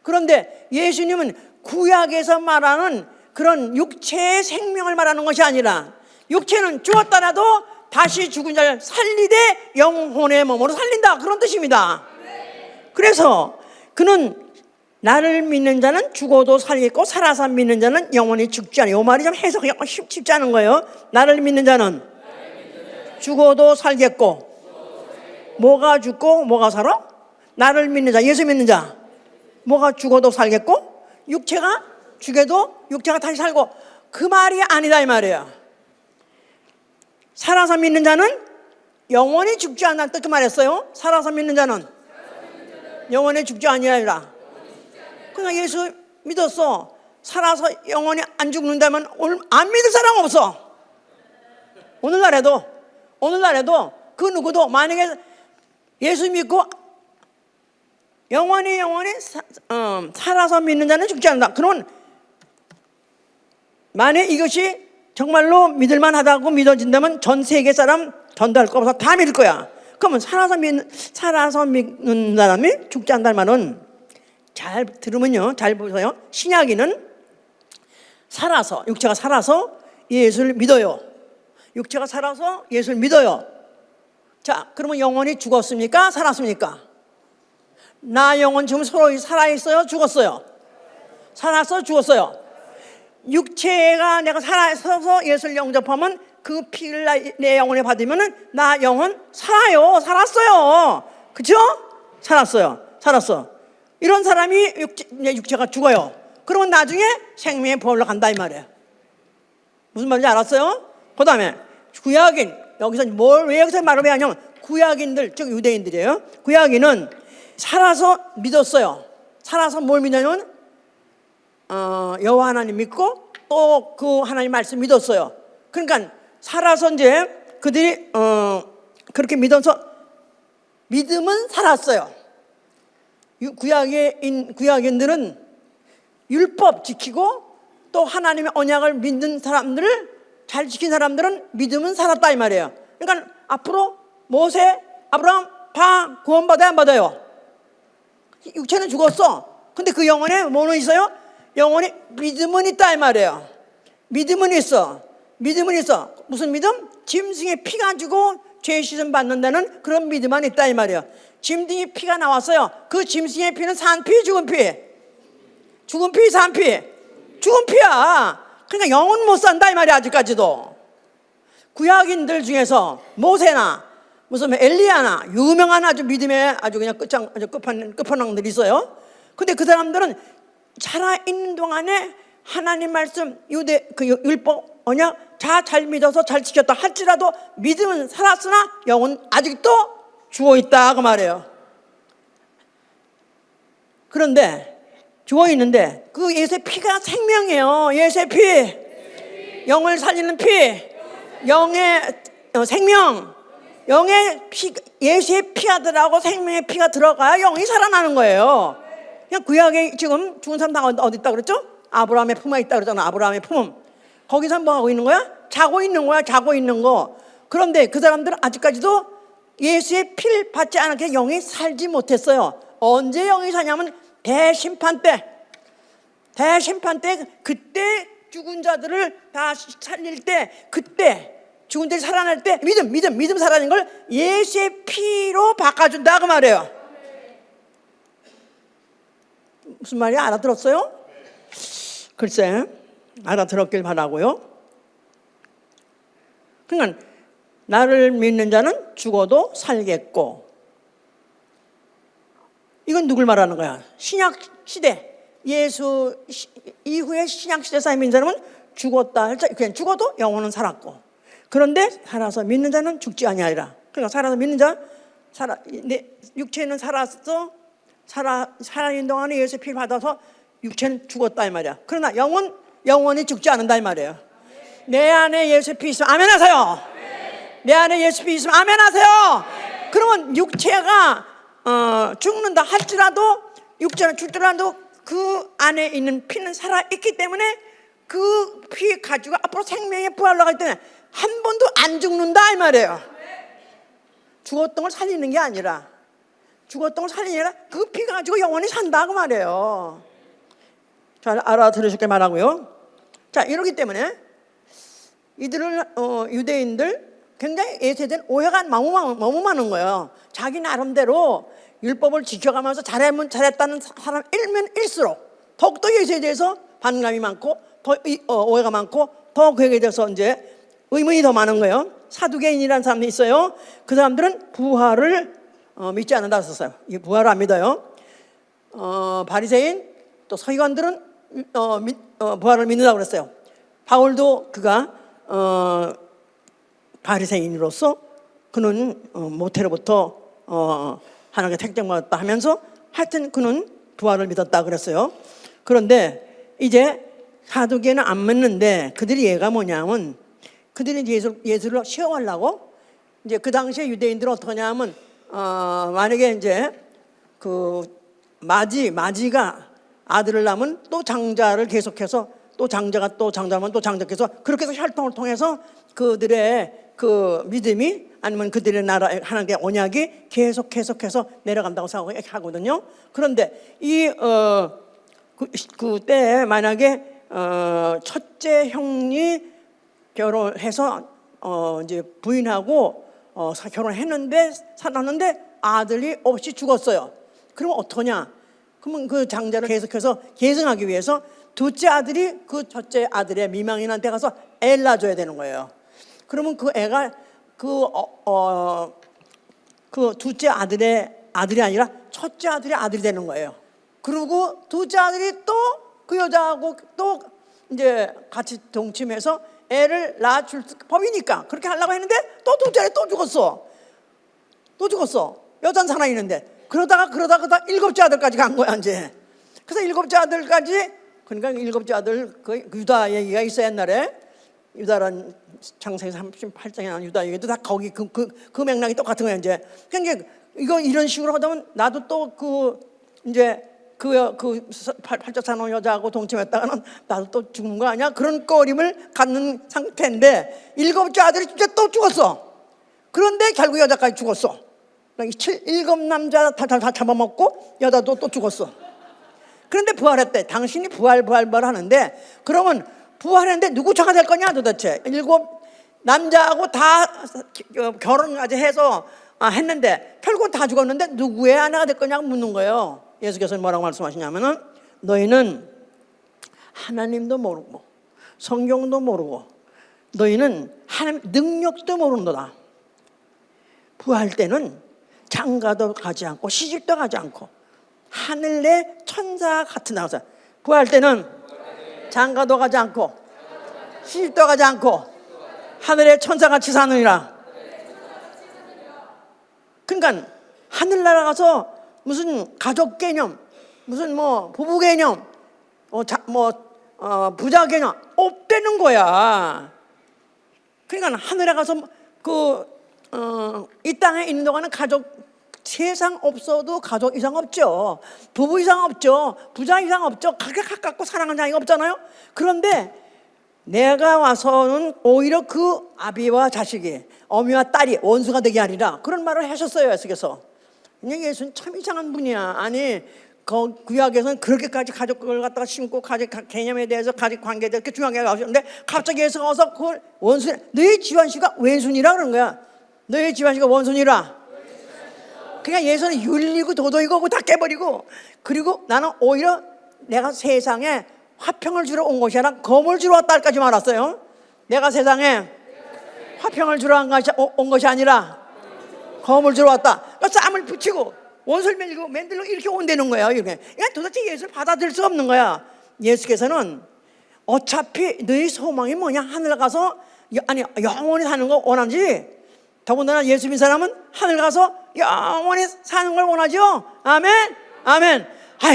그런데 예수님은 구약에서 말하는 그런 육체의 생명을 말하는 것이 아니라 육체는 죽었더라도 다시 죽은 자를 살리되 영혼의 몸으로 살린다 그런 뜻입니다. 그래서 그는 나를 믿는 자는 죽어도 살겠고 살아서 믿는 자는 영원히 죽지 않아요. 이 말이 좀 해석이 쉽지 않은 거예요. 나를 믿는 자는 죽어도 살겠고 뭐가 죽고 뭐가 살아? 나를 믿는 자, 예수 믿는 자 뭐가 죽어도 살겠고 육체가 죽어도 육체가 다시 살고 그 말이 아니다 이 말이에요. 살아서 믿는 자는 영원히 죽지 않는다 그 말했어요. 살아서 믿는 자는 영원히 죽지 아니하리라. 그러니까 예수 믿었어. 살아서 영원히 안 죽는다면 오늘 안 믿을 사람 없어. 오늘날에도 그 누구도 만약에 예수 믿고 영원히 살아서 믿는 자는 죽지 않는다. 그러면 만약 이것이 정말로 믿을만하다고 믿어진다면 전 세계 사람 전도할 거 없어 다 믿을 거야. 그러면 살아서 믿는 사람이 죽지 않는다는 말은 잘 들으면요, 잘 보세요. 신약인은 살아서 육체가 살아서 예수를 믿어요. 육체가 살아서 예수를 믿어요. 자, 그러면 영혼이 죽었습니까? 살았습니까? 나 영혼 지금 서로 살아있어요? 죽었어요? 살았어? 죽었어요? 육체가 내가 살아서 예수를 영접하면 그 피를 내 영혼에 받으면 나 영혼 살아요. 살았어요. 그죠? 살았어. 이런 사람이 육체가 죽어요. 그러면 나중에 생명의 부활로 간다 이 말이에요. 무슨 말인지 알았어요? 그 다음에 구약인 여기서 왜 여기서 말을 왜 하냐면 구약인들 즉 유대인들이에요. 구약인은 살아서 믿었어요. 살아서 뭘 믿냐면 여호와 하나님 믿고 또 그 하나님 말씀 믿었어요. 그러니까 살아서 이제 그들이 그렇게 믿음은 살았어요. 구약인들은 율법 지키고 또 하나님의 언약을 믿는 사람들을 잘 지킨 사람들은 믿음은 살았다 이 말이에요. 그러니까 앞으로 모세, 아브라함 다 구원받아야 안 받아요? 육체는 죽었어. 근데 그 영혼에 뭐는 있어요? 영혼에 믿음은 있다 이 말이에요. 믿음은 있어. 무슨 믿음? 짐승의 피가 주고 죄 씻음 받는다는 그런 믿음만 있다 이 말이에요. 짐승의 피가 나왔어요. 그 짐승의 피는 산피, 죽은 피? 죽은 피, 산피? 죽은 피야. 그러니까 영은 못 산다 이 말이야. 아직까지도 구약인들 중에서 모세나 무슨 엘리야나 유명한 아주 믿음의 아주 그냥 끝판왕들이 있어요. 근데 그 사람들은 살아있는 동안에 하나님 말씀 그 율법 언약 잘 믿어서 잘 지켰다 할지라도 믿음은 살았으나 영은 아직도 죽어있다 그 말이에요. 그런데 죽어있는데 그 예수의 피가 생명이에요. 예수의 피, 영을 살리는 피, 영의 생명, 영의 피, 예수의 피가 들어가고 생명의 피가 들어가야 영이 살아나는 거예요. 그냥 구약에 지금 죽은 사람 다 어디 있다 그랬죠? 아브라함의 품에 있다 그랬잖아. 아브라함의 품. 거기서 뭐 하고 있는 거야? 자고 있는 거. 그런데 그 사람들은 아직까지도 예수의 피를 받지 않게 영이 살지 못했어요. 언제 영이 사냐면 대심판 때 그때 죽은 자들을 다 살릴 때 그때 죽은 자들이 살아날 때 믿음 살아나는 걸 예수의 피로 바꿔준다 그 말이에요. 무슨 말이 알아들었어요? 글쎄 알아들었길 바라고요. 그러니까 나를 믿는 자는 죽어도 살겠고. 이건 누굴 말하는 거야? 신약 시대, 예수 이후에 신약 시대 사람 믿는 사람은 죽었다. 그냥 죽어도 영혼은 살았고. 그런데 살아서 믿는 자는 죽지 아니하리라. 그러니까 살아서 믿는 자, 내 육체는 살았어. 살아있는 동안에 예수의 피를 받아서 육체는 죽었다 이 말이야. 그러나 영원히 죽지 않는다 이 말이에요. 내 안에 예수의 피 있으면 아멘 하세요. 내 안에 예수의 피 있으면 아멘 하세요. 그러면 육체가 죽는다 할지라도, 육체는 죽더라도 그 안에 있는 피는 살아있기 때문에 그 피 가지고 앞으로 생명의 부활로 갈 때는 한 번도 안 죽는다 이 말이에요. 죽었던 걸 살리는 게 아니라, 죽었던 걸 살리는 게 아니라 그 피 가지고 영원히 산다 그 말이에요. 잘 알아들으실게 말하고요. 자, 이러기 때문에 이들을 유대인들 굉장히 예수에 대한 오해가 너무 많은 거예요. 자기 나름대로 율법을 지켜가면서 잘했다는 사람 일수록 더욱더 예수에 대해서 반감이 많고 더 오해가 많고 더 그에 대해서 이제 의문이 더 많은 거예요. 사두개인이라는 사람이 있어요. 그 사람들은 부활을 믿지 않는다 했었어요. 이 부활을 안 믿어요. 바리새인 또 서기관들은 부활을 믿는다고 그랬어요. 바울도 그가 바리새인으로서 그는 모태로부터 하나님께 택정받았다 하면서 하여튼 그는 부활을 믿었다 그랬어요. 그런데 이제 사두개는 안 믿는데 그들이 얘가 뭐냐면 그들이 예수를 시험하려고 이제 그 당시에 유대인들은 어떻게 하냐면 만약에 이제 그 마지가 아들을 낳으면 또 장자를 계속해서 또 장자가 또 장자면 또 장자께서 그렇게 해서 혈통을 통해서 그들의 그 믿음이 아니면 그들의 나라 하나님의 언약이 계속해서 내려간다고 생각하거든요. 그런데 그때 만약에 첫째 형이 결혼해서 이제 부인하고 결혼했는데 살았는데 아들이 없이 죽었어요. 그러면 어떠냐? 그러면 그 장자를 계속해서 계승하기 위해서 둘째 아들이 그 첫째 아들의 미망인한테 가서 애를 낳아줘야 되는 거예요. 그러면 그 애가 그 둘째 아들의 아들이 아니라 첫째 아들의 아들이 되는 거예요. 그리고 둘째 아들이 또 그 여자하고 또 이제 같이 동침해서 애를 낳아줄 법이니까 그렇게 하려고 했는데 또 둘째 아들이 또 죽었어. 여자는 살아있는데 그러다가 일곱째 아들까지 간 거야 이제. 그래서 일곱째 아들까지, 그러니까 일곱째 아들 그 유다 얘기가 있어. 옛날에 유다란 창세기 38장에 나온 유다 얘기도 다 거기 그 맥락이 똑같은 거야 이제. 그러니까 이거 이런 식으로 하다 보면 나도 또 이제 팔자 사놓은 여자하고 동침했다가는 나도 또 죽는 거 아니야? 그런 꺼림을 갖는 상태인데 일곱째 아들이 진짜 또 죽었어. 그런데 결국 여자까지 죽었어. 일곱 남자 다 잡아먹고 여자도 또 죽었어. 그런데 부활했대. 당신이 부활 하는데 그러면 부활했는데 누구 처가 될 거냐 도대체. 일곱 남자하고 다 결혼까지 해서 했는데 결국 다 죽었는데 누구의 아내가 될 거냐고 묻는 거예요. 예수께서 뭐라고 말씀하시냐면은 너희는 하나님도 모르고 성경도 모르고 너희는 하나님 능력도 모른도다. 부활 때는 장가도 가지 않고 시집도 가지 않고 하늘 내 천사 같은 나가서 부활 때는 장가도 가지 않고 시집도 가지 않고 하늘의 천사같이 사느니라. 그러니까 하늘나라 가서 무슨 가족 개념, 무슨 뭐 부부 개념, 부자 개념 없대는 거야. 그러니까 하늘에 가서 이 땅에 있는 동안은 가족 세상 없어도 가족 이상 없죠. 부부 이상 없죠. 부자 이상 없죠. 가깝고 사랑하는 자가 없잖아요. 그런데 내가 와서는 오히려 그 아비와 자식이 어미와 딸이 원수가 되게 하리라. 그런 말을 하셨어요. 예수께서. 예수는 참 이상한 분이야. 아니 구약에서는 그렇게까지 가족을 갖다가 심고 가족 개념에 대해서 가족 관계에 대해서 중요하게 하셨는데 갑자기 예수가 와서 그걸 원수, 너희 지환씨가 왼손이라 그런 거야. 너희 지환씨가 원손이라. 그러니까 예수는 윤리고 도덕이고 다 깨버리고, 그리고 나는 오히려 내가 세상에 화평을 주러 온 것이 아니라 검을 주러 왔다까지 말았어요. 내가 세상에 화평을 주러 온 것이 아니라 검을 주러 왔다. 그러니까 쌈을 붙이고 원수를 맨들고 이렇게 온다는 거예요. 이렇게. 그러니까 도대체 예수를 받아들일 수가 없는 거야. 예수께서는 어차피 너희 소망이 뭐냐? 하늘 가서 영원히 사는 거 원하지. 더군다나 예수 믿는 사람은 하늘 가서 영원히 사는 걸 원하죠. 아멘. 아멘.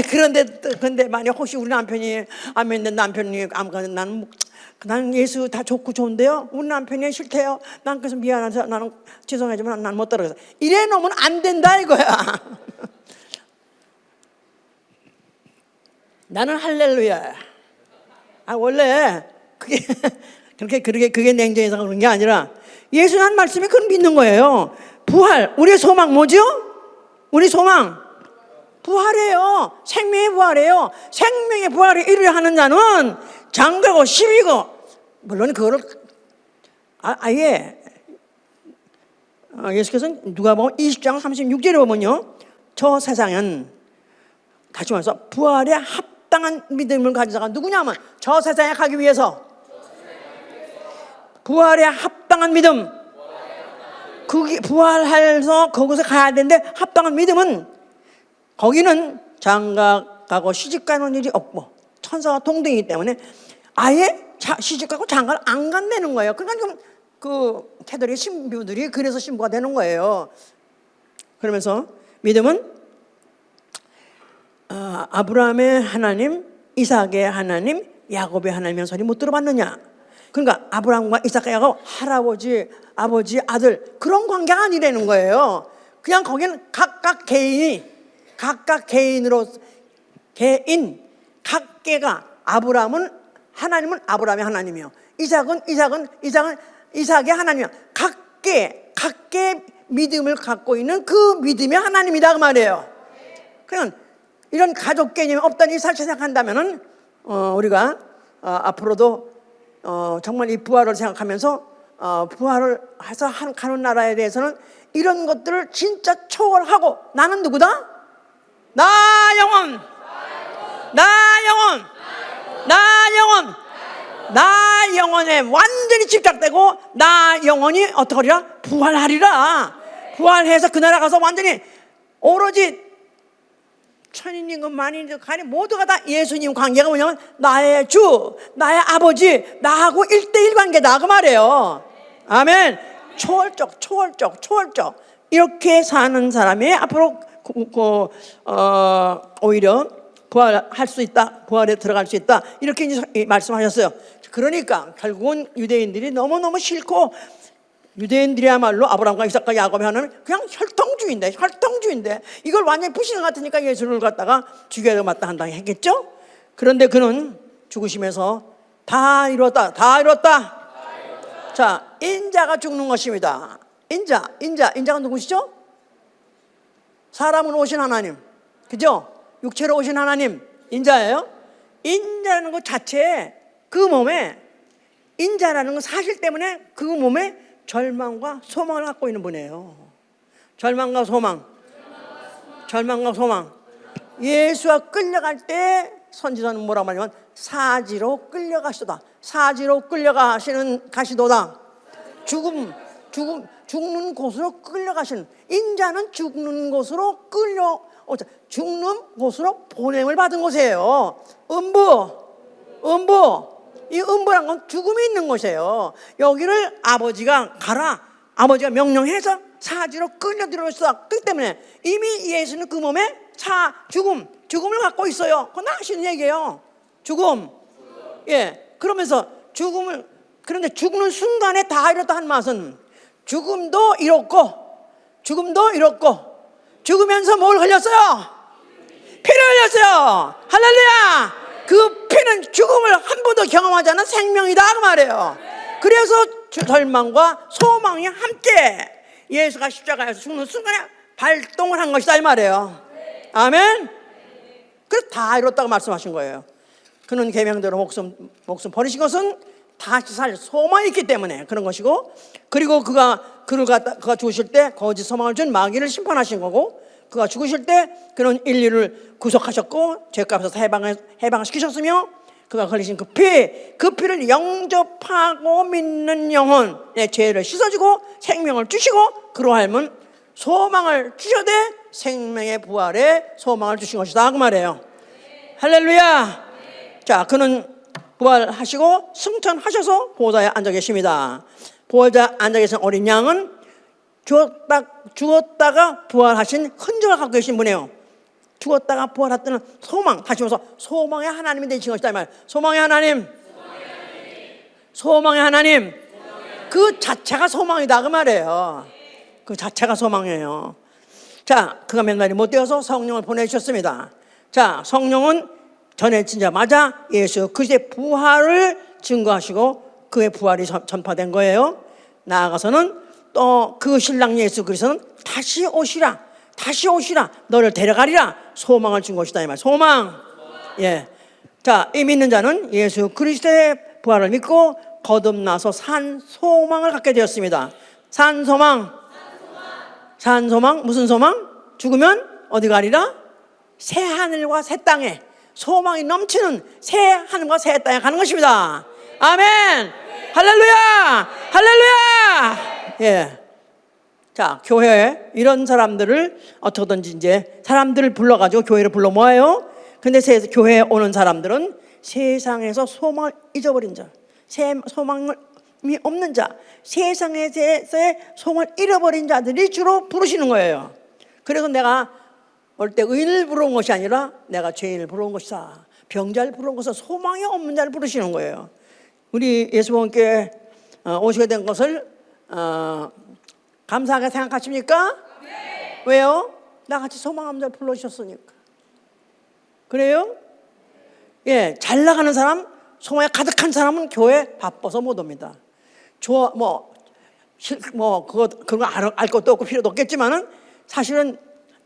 그런데 만약 혹시 우리 남편이 안 믿는 남편이 아무거나 나는 예수 다 좋고 좋은데요. 우리 남편이 싫대요. 난 그래서 미안해서 나는 죄송하지만 난 못 따라가서 이래 놓으면 안 된다 이거야. 나는 할렐루야야. 원래 그게 냉정해서 그런 게 아니라 예수 한 말씀이 그걸 믿는 거예요. 부활, 우리의 소망 뭐죠? 우리 소망 부활이에요. 생명의 부활이에요. 생명의 부활을 이루려 하는 자는 장가고 시비고, 물론 그거를 아예 예수께서는 누가복음 20장 36절에 보면요, 저 세상은 다시 말해서 부활에 합당한 믿음을 가진 자가 누구냐면 저 세상에 가기 위해서 부활에 합당한 믿음, 그게 부활해서 그곳에 가야 되는데 합당한 믿음은 거기는 장가가고 시집가는 일이 없고 천사와 동등이기 때문에 아예 시집가고 장가를 안 간다는 거예요. 그러니까 좀 그 캐톨릭 신부들이 그래서 신부가 되는 거예요. 그러면서 믿음은 아브라함의 하나님, 이삭의 하나님, 야곱의 하나님의 소리 못 들어봤느냐? 그러니까 아브라함과 이삭과 야곱, 할아버지, 아버지, 아들 그런 관계가 아니라는 거예요. 그냥 거기는 각각 개인으로 각계가 아브라함은 하나님은 아브라함의 하나님이요, 이삭의 하나님이요. 각계 믿음을 갖고 있는 그 믿음의 하나님이다 그 말이에요. 그냥 이런 가족 개념이 없다니 사실 생각한다면은 우리가 앞으로도 정말 이 부활을 생각하면서 부활을 해서 가는 나라에 대해서는 이런 것들을 진짜 초월하고, 나는 누구다? 나 영혼, 나 영혼에 완전히 집착되고 나 영혼이 어떻게 하리라? 부활하리라. 부활해서 그 나라 가서 완전히 오로지 천인임금 만인임금 가니 모두가 다 예수님 관계가 뭐냐면 나의 주, 나의 아버지, 나하고 1대1 관계다 그 말이에요. 아멘. 초월적 이렇게 사는 사람이 앞으로 오히려 부활할 수 있다, 부활에 들어갈 수 있다, 이렇게 이제 말씀하셨어요. 그러니까 결국은 유대인들이 너무너무 싫고, 유대인들이야말로 아브라함과 이삭과 야곱의 하나님 그냥 혈통주의인데 이걸 완전히 부시는 것 같으니까 예수를 갖다가 죽여야 마땅한다 했겠죠. 그런데 그는 죽으시면서 다 이뤘다. 자, 인자가 죽는 것입니다. 인자가 누구시죠? 사람으로 오신 하나님, 그죠? 육체로 오신 하나님, 인자예요. 인자라는 것 자체에 그 몸에, 인자라는 건 사실 때문에 그 몸에 절망과 소망을 갖고 있는 분이에요. 절망과 소망. 예수와 끌려갈 때 선지자는 뭐라고 말하냐면 사지로 끌려가시도다. 가시도다. 죽는 곳으로 끌려가시는, 인자는 죽는 곳으로 죽는 곳으로 보냄을 받은 곳이에요. 이 음부란 건 죽음이 있는 곳이에요. 여기를 아버지가 아버지가 명령해서 사지로 끌려 들어왔어. 그렇기 때문에 이미 예수는 그 몸에 죽음을 갖고 있어요. 그건 하시는 얘기예요. 죽음. 예. 그러면서 그런데 죽는 순간에 다 이뤘다 한 맛은 죽음도 이뤘고 죽으면서 뭘 흘렸어요? 피를 흘렸어요. 할렐루야. 그 피는 죽음을 한 번도 경험하지 않은 생명이다 그 말이에요. 그래서 절망과 소망이 함께 예수가 십자가에서 죽는 순간에 발동을 한 것이다 이 말이에요. 아멘. 그래서 다 이뤘다고 말씀하신 거예요. 그는 계명대로 목숨 버리신 것은 다시 살 소망이 있기 때문에 그런 것이고, 그리고 그가 죽으실 때 거짓 소망을 준 마귀를 심판하신 거고, 그가 죽으실 때 그는 인류를 구속하셨고 죄값에서 해방시키셨으며, 그가 흘리신 그 피를 영접하고 믿는 영혼의 죄를 씻어주고 생명을 주시고 그러하면 소망을 주셔되 생명의 부활에 소망을 주신 것이다 그 말이에요. 할렐루야. 자, 그는 부활하시고 승천하셔서 보좌에 앉아 계십니다. 보좌에 앉아 계신 어린 양은 죽었다가 부활하신 흔적을 갖고 계신 분이에요. 죽었다가 부활했다는 소망, 다시 말해서 소망의 하나님이 되신 것이다 이 말. 소망의 하나님, 소망의 하나님, 그 자체가 소망이다 그 말이에요. 그 자체가 소망이에요. 자, 그가 몇 날이 못 되어서 성령을 보내주셨습니다. 자, 성령은 전해지자마자 예수 그리스도의 부활을 증거하시고 그의 부활이 전파된 거예요. 나아가서는 또 그 신랑 예수 그리스도는 다시 오시라, 다시 오시라, 너를 데려가리라 소망을 준 것이다 이 말. 소망. 예. 자, 이 믿는 자는 예수 그리스도의 부활을 믿고 거듭나서 산 소망을 갖게 되었습니다. 산 소망. 산 소망. 무슨 소망? 죽으면 어디 가리라? 새 하늘과 새 땅에, 소망이 넘치는 새 하늘과 새 땅에 가는 것입니다. 아멘. 할렐루야. 할렐루야. 예. 자, 교회에 이런 사람들을 어떻게든지 이제 사람들을 불러가지고 교회를 불러 모아요. 근데 교회에 오는 사람들은 세상에서 소망을 잊어버린 자, 소망이 없는 자, 세상에서의 소망을 잃어버린 자들이 주로 부르시는 거예요. 그래서 내가 올 때 의인을 부르는 것이 아니라 내가 죄인을 부르는 것이다. 병자를 부르는 것은 소망이 없는 자를 부르시는 거예요. 우리 예수님께 오시게 된 것을 감사하게 생각하십니까? 네. 왜요? 나같이 소망 없는 자를 불러주셨으니까. 그래요? 예, 잘 나가는 사람, 소망에 가득한 사람은 교회 바빠서 못 옵니다. 그거 알 것도 없고 필요도 없겠지만은 사실은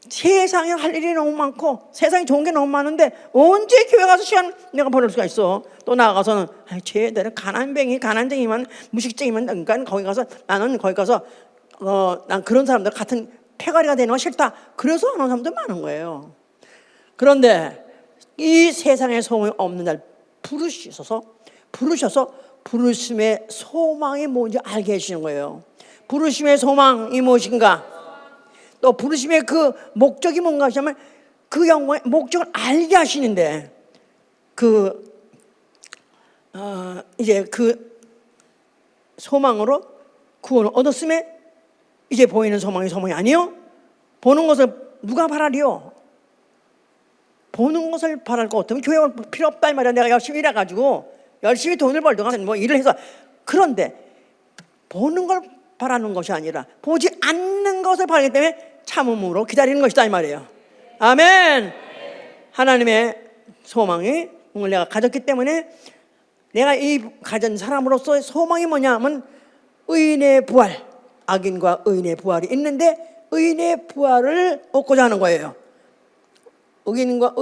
세상에 할 일이 너무 많고 세상에 좋은 게 너무 많은데 언제 교회 가서 시간 내가 보낼 수가 있어. 또 나아가서는 쟤들은 가난쟁이만 무식쟁이만, 그러니까 나는 거기 가서 난 그런 사람들 같은 패가리가 되는 거 싫다. 그래서 하는 사람들 많은 거예요. 그런데 이 세상에 소망이 없는 날 부르셔서 부르심의 소망이 뭔지 알게 해주시는 거예요. 부르심의 소망이 무엇인가? 또 부르심의 그 목적이 뭔가 하시면 그 영광의 목적을 알게 하시는데 이제 그 소망으로 구원을 얻었음에 이제 보이는 소망이 아니요. 보는 것을 누가 바라리요? 보는 것을 바랄 것 같으면 교회 올 필요 없다 이 말이야. 내가 열심히 일해가지고 열심히 돈을 벌든 뭐 일을 해서. 그런데 보는 걸 바라는 것이 아니라 보지 않는 것을 바라기 때문에 참음으로 기다리는 것이다 이 말이에요. 아멘. 하나님의 소망이 오늘 내가 가졌기 때문에 내가 이 가진 사람으로서의 소망이 뭐냐 하면 의인의 부활, 악인과 의인의 부활이 있는데 의인의 부활을 얻고자 하는 거예요. 의인과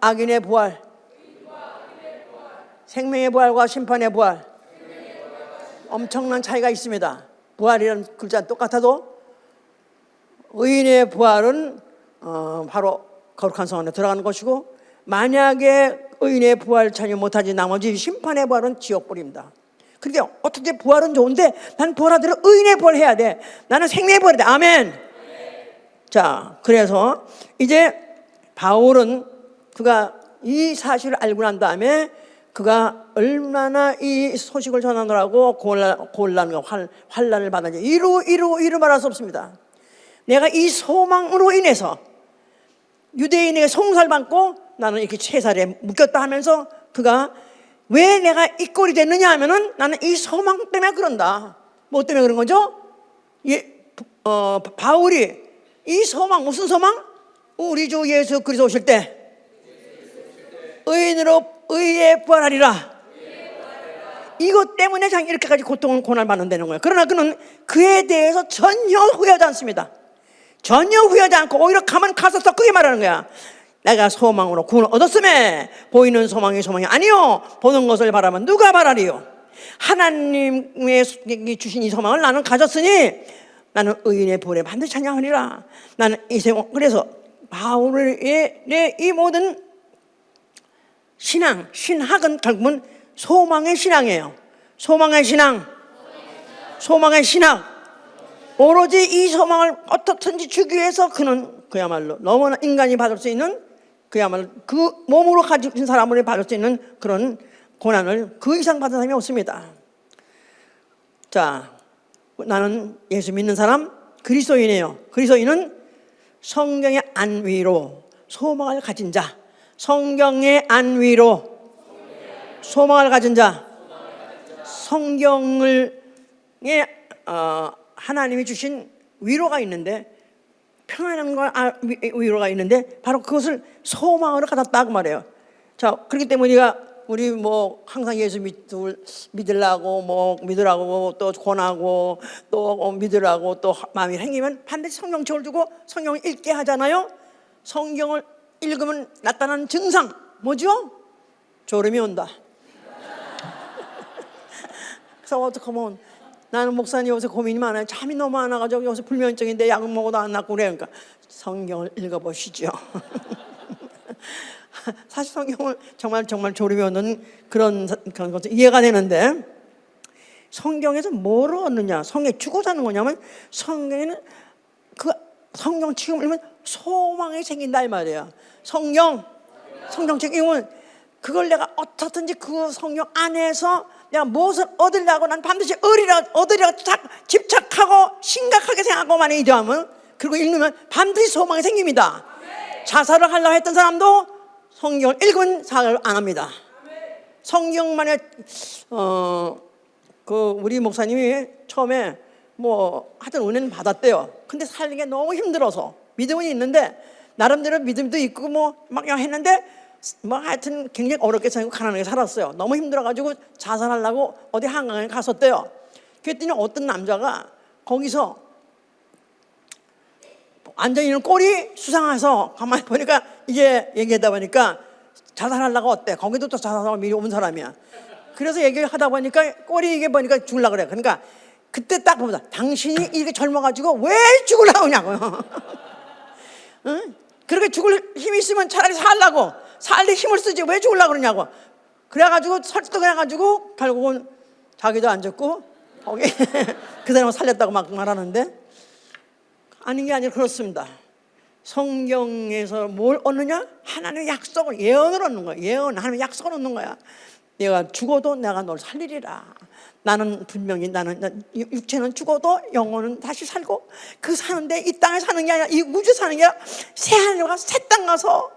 악인의 부활, 생명의 부활과 심판의 부활, 엄청난 차이가 있습니다. 부활이라는 글자는 똑같아도 의인의 부활은 바로 거룩한 성 안에 들어가는 것이고, 만약에 의인의 부활을 전혀 못하지 나머지 심판의 부활은 지옥불입니다. 그러니까 어떻게 부활은 좋은데 난 부활하더라도 의인의 부활을 해야 돼. 나는 생명의 부활을 해야 돼. 아멘. 자, 그래서 이제 바울은 그가 이 사실을 알고 난 다음에 그가 얼마나 이 소식을 전하느라고 곤란과 환난을 받았는지 이루 말할 수 없습니다. 내가 이 소망으로 인해서 유대인에게 송살받고 나는 이렇게 채살에 묶였다 하면서 그가 왜 내가 이 꼴이 됐느냐 하면은 나는 이 소망 때문에 그런다. 뭐 때문에 그런 거죠? 바울이 이 소망, 무슨 소망? 우리 주 예수 그리스도 오실 때 의인으로 의에 부활하리라. 이것 때문에 자기 이렇게까지 고난을 받는다는 거예요. 그러나 그는 그에 대해서 전혀 후회하지 않습니다. 전혀 후회하지 않고 오히려 가만 가서 크게 말하는 거야. 내가 소망으로 구원을 얻었음에 보이는 소망이 아니요 보는 것을 바라면 누가 바라리요? 하나님의 주신 이 소망을 나는 가졌으니 나는 의인의 부활에 반드시 찬양하리라. 나는 그래서 바울의 이 모든 신앙, 신학은 결국은 소망의 신앙이에요. 소망의 신앙, 소망의 신학. 오로지 이 소망을 어떻든지 주기 위해서 그는 그야말로 너무나 인간이 받을 수 있는, 그야말로 그 몸으로 가진 사람을 받을 수 있는 그런 고난을 그 이상 받은 사람이 없습니다. 자, 나는 예수 믿는 사람, 그리스도인이에요. 그리스도인은 성경의 안위로 소망을 가진 자, 성경의 안위로 소망을 가진 자, 성경을 하나님이 주신 위로가 있는데, 평안함과 위로가 있는데 바로 그것을 소망으로 가졌다 그 말이에요. 자, 그렇기 때문에 우리 뭐 항상 예수 믿으려고 뭐 믿으라고 또 권하고 또 믿으라고 또 마음이 생기면 반드시 성경책을 두고 성경을 읽게 하잖아요. 성경을 읽으면 나타나는 증상 뭐죠? 졸음이 온다. 그래서 어떡하면, 나는 목사님 요새 고민이 많아요. 잠이 너무 안 와가지고 요새 불면증인데 약을 먹어도 안 낫고 그래. 그러니까 성경을 읽어보시죠. 사실 성경을 정말 졸음이 오는 그런 것은 이해가 되는데, 성경에서 뭘 얻느냐? 성경에 죽어 사는 거냐면, 성경에는 그 성경책 읽으면 소망이 생긴다 이 말이에요. 성경책 읽으면 그걸 내가 어떻든지 그 성경 안에서 내가 무엇을 얻으려고 난 반드시 얻으려고 집착하고 심각하게 생각하고만 이러면, 그리고 읽으면 반드시 소망이 생깁니다. 자살을 하려고 했던 사람도 성경을 읽으면 자살을 안 합니다. 성경만에 우리 목사님이 처음에 뭐 하여튼 은혜는 받았대요. 근데 살는 게 너무 힘들어서, 믿음은 있는데 나름대로 믿음도 있고 뭐 막 했는데 뭐 하여튼 굉장히 어렵게 살고 가난하게 살았어요. 너무 힘들어가지고 자살하려고 어디 한강에 갔었대요. 그랬더니 어떤 남자가 거기서 앉아있는 꼴이 수상해서 가만히 보니까 이게 얘기하다 보니까 자살하려고 어때? 거기도 또 자살하고 미리 온 사람이야. 그래서 얘기하다 보니까 꼴이 이게 보니까 죽으려고 그래. 그러니까 그때 딱 보면서, 당신이 이렇게 젊어가지고 왜 죽으려고 하냐고요. 응? 그렇게 죽을 힘이 있으면 차라리 살라고, 살리 힘을 쓰지 왜 죽으려고 그러냐고. 그래가지고 설득을 해가지고 결국은 자기도 안 죽고 거기 그 사람을 살렸다고 막 말하는데, 아닌 게 아니라 그렇습니다. 성경에서 뭘 얻느냐? 하나님의 약속을, 예언을 얻는 거야. 예언, 하나님의 약속을 얻는 거야. 내가 죽어도 내가 널 살리리라. 나는 분명히, 나는 육체는 죽어도 영혼은 다시 살고, 그 사는데 이 땅에 사는 게 아니라 이 우주에 사는 게 아니라 새하늘에 가서 새 땅 가서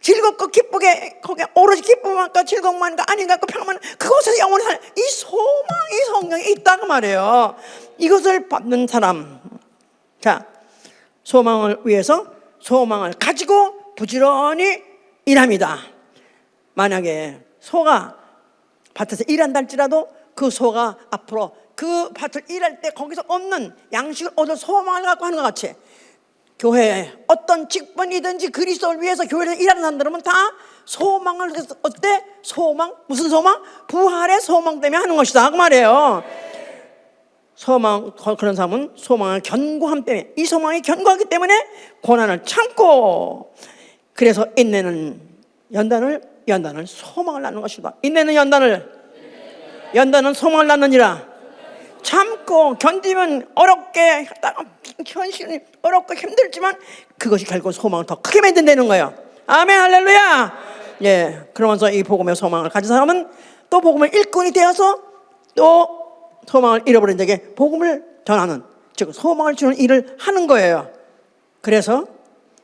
즐겁고 기쁘게, 거기에 오로지 기쁨만과 즐거움만과 아닌가 그 평안만, 그곳에서 영원히 사는 이 소망이 성경에 있다고 말해요. 이것을 받는 사람, 자, 소망을 위해서 소망을 가지고 부지런히 일합니다. 만약에 소가 밭에서 일한다 할지라도 그 소가 앞으로 그 밭을 일할 때 거기서 얻는 양식을 얻을 소망을 갖고 하는 것 같이, 교회에 어떤 직분이든지 그리스도를 위해서 교회에서 일하는 사람들은 다 소망을, 어때? 소망, 무슨 소망? 부활의 소망 때문에 하는 것이다 그 말이에요. 소망, 그런 사람은 소망의 견고함 때문에, 이 소망이 견고하기 때문에 고난을 참고, 그래서 인내는 연단을 소망을 낳는 것이다. 인내는 연단은 소망을 낳느니라. 참고 견디면 어렵게, 현실이 어렵고 힘들지만 그것이 결국 소망을 더 크게 만든다는 거예요. 아멘, 할렐루야. 예, 그러면서 이 복음의 소망을 가진 사람은 또 복음의 일꾼이 되어서 또 소망을 잃어버린 자에게 복음을 전하는, 즉 소망을 주는 일을 하는 거예요. 그래서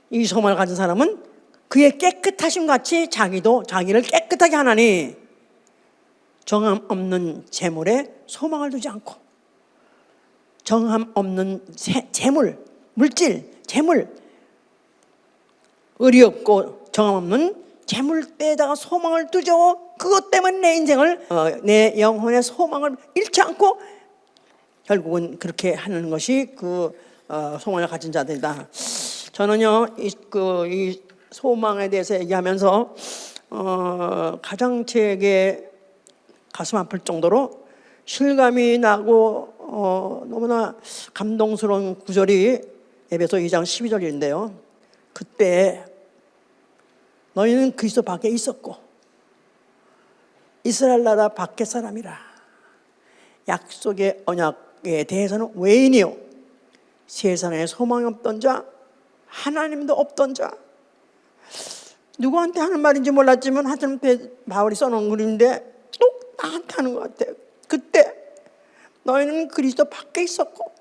이 소망을 가진 사람은 그의 깨끗하심 같이 자기도 자기를 깨끗하게 하나니, 정함 없는 재물에 소망을 두지 않고, 정함 없는 재물, 물질, 재물, 의리 없고 정함 없는 재물때에다가 소망을 두죠. 그것 때문에 내 인생을, 내 영혼의 소망을 잃지 않고 결국은 그렇게 하는 것이 그 소망을 가진 자들이다. 저는요, 이 소망에 대해서 얘기하면서 가장 제게 가슴 아플 정도로 실감이 나고 너무나 감동스러운 구절이 에베소 2장 12절인데요. 그때 너희는 그리스도 밖에 있었고 이스라엘 나라 밖의 사람이라. 약속의 언약에 대해서는 외인이요, 세상에 소망이 없던 자, 하나님도 없던 자. 누구한테 하는 말인지 몰랐지만 하여튼 바울이 써놓은 글인데 또 나한테 하는 것 같아요. 그때 너희는 그리스도 밖에 있었고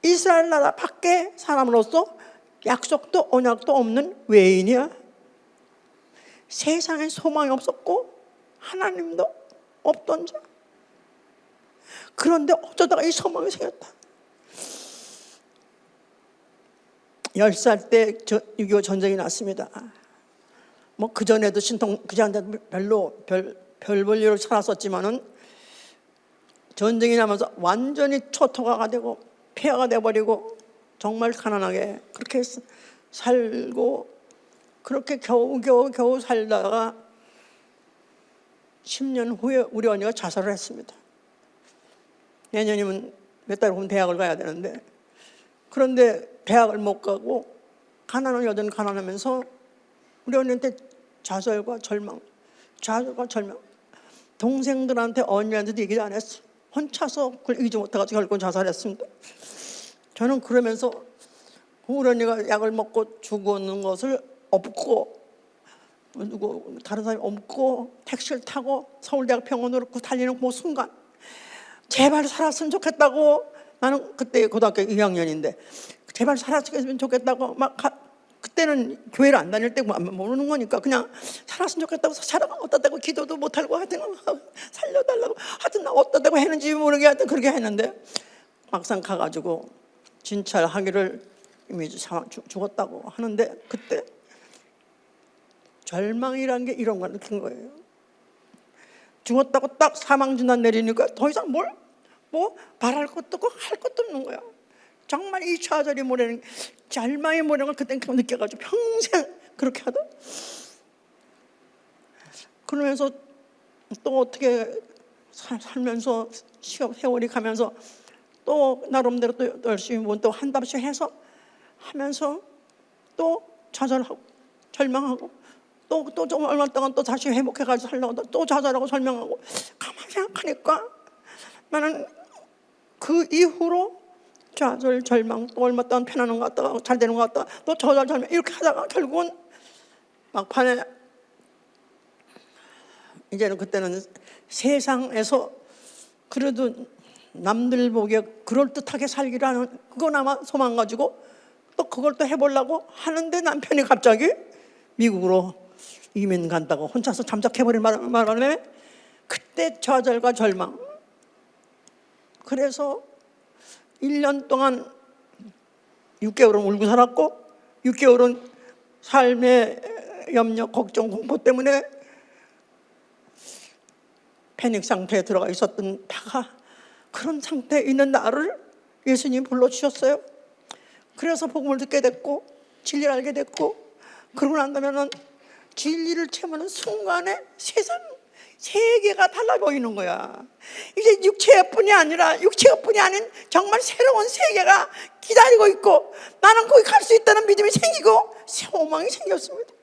이스라엘 나라 밖에 사람으로서 약속도 언약도 없는 외인이야. 세상에 소망이 없었고 하나님도 없던 자. 그런데 어쩌다가 이 소망이 생겼다. 10살 때 6.25 전쟁이 났습니다. 뭐 그전에도 그전에도 별로 별 볼 일을 살았었지만은 전쟁이 나면서 완전히 초토화가 되고 폐허가 돼버리고 정말 가난하게 그렇게 살고 그렇게 겨우 살다가 10년 후에 우리 언니가 자살을 했습니다. 내년이면 몇 달 후면 대학을 가야 되는데, 그런데 대학을 못 가고 가난한 여자는 가난하면서 우리 언니한테 좌절과 절망. 동생들한테 언니한테도 얘기도 안 했어. 혼자서 그걸 이기지 못해가지고 결국 자살했습니다. 저는 그러면서 우리 언니가 약을 먹고 죽는 것을 업고 누구 다른 사람이 업고 택시를 타고 서울대학병원으로 달리는 그 순간 제발 살았으면 좋겠다고, 나는 그때 고등학교 2학년인데 제발 살았으면 좋겠다고 막 그때는 교회를 안 다닐 때고 모르는 거니까 그냥 살았으면 좋겠다고 살아가 어떻다고 기도도 못하고 하여튼 살려달라고 하여튼 나 어떻다고 했는지 모르게 하여튼 그렇게 했는데 막상 가가지고 진찰하기를 이미 죽었다고 하는데 그때 절망이란 게 이런 걸 느낀 거예요. 죽었다고 딱 사망진단 내리니까 더 이상 뭐 바랄 것도 없고 할 것도 없는 거야. 정말 이 좌절이 뭐라는 절망이 뭐라는 걸 그때 느껴가지고 평생 그렇게 하다. 그러면서 또 어떻게 살면서 세월이 가면서 또 나름대로 또 열심히 또 한답시 해서 하면서 또 좌절하고 절망하고 또 좀 얼마 동안 또 다시 회복해가지고 살려고 또 좌절하고 절망하고 가만히 생각하니까 나는 그 이후로 좌절 절망 또 얼마 동안 편안한 것 같다가 잘 되는 것 같다가 또 좌절 절망 이렇게 하다가 결국은 막판에 이제는 그때는 세상에서 그래도 남들 보기에 그럴듯하게 살기라는 그거나마 소망 가지고 또 그걸 또 해보려고 하는데 남편이 갑자기 미국으로 이민 간다고 혼자서 잠적해버린 바람에 그때 좌절과 절망. 그래서 1년 동안 6개월은 울고 살았고 6개월은 삶의 염려, 걱정, 공포 때문에 패닉 상태에 들어가 있었던 다가 그런 상태에 있는 나를 예수님이 불러주셨어요. 그래서 복음을 듣게 됐고 진리를 알게 됐고 그러고 난 다음에는 진리를 체험하는 순간에 세상 세계가 달라 보이는 거야. 이제 육체뿐이 아닌 정말 새로운 세계가 기다리고 있고 나는 거기 갈 수 있다는 믿음이 생기고 소망이 생겼습니다.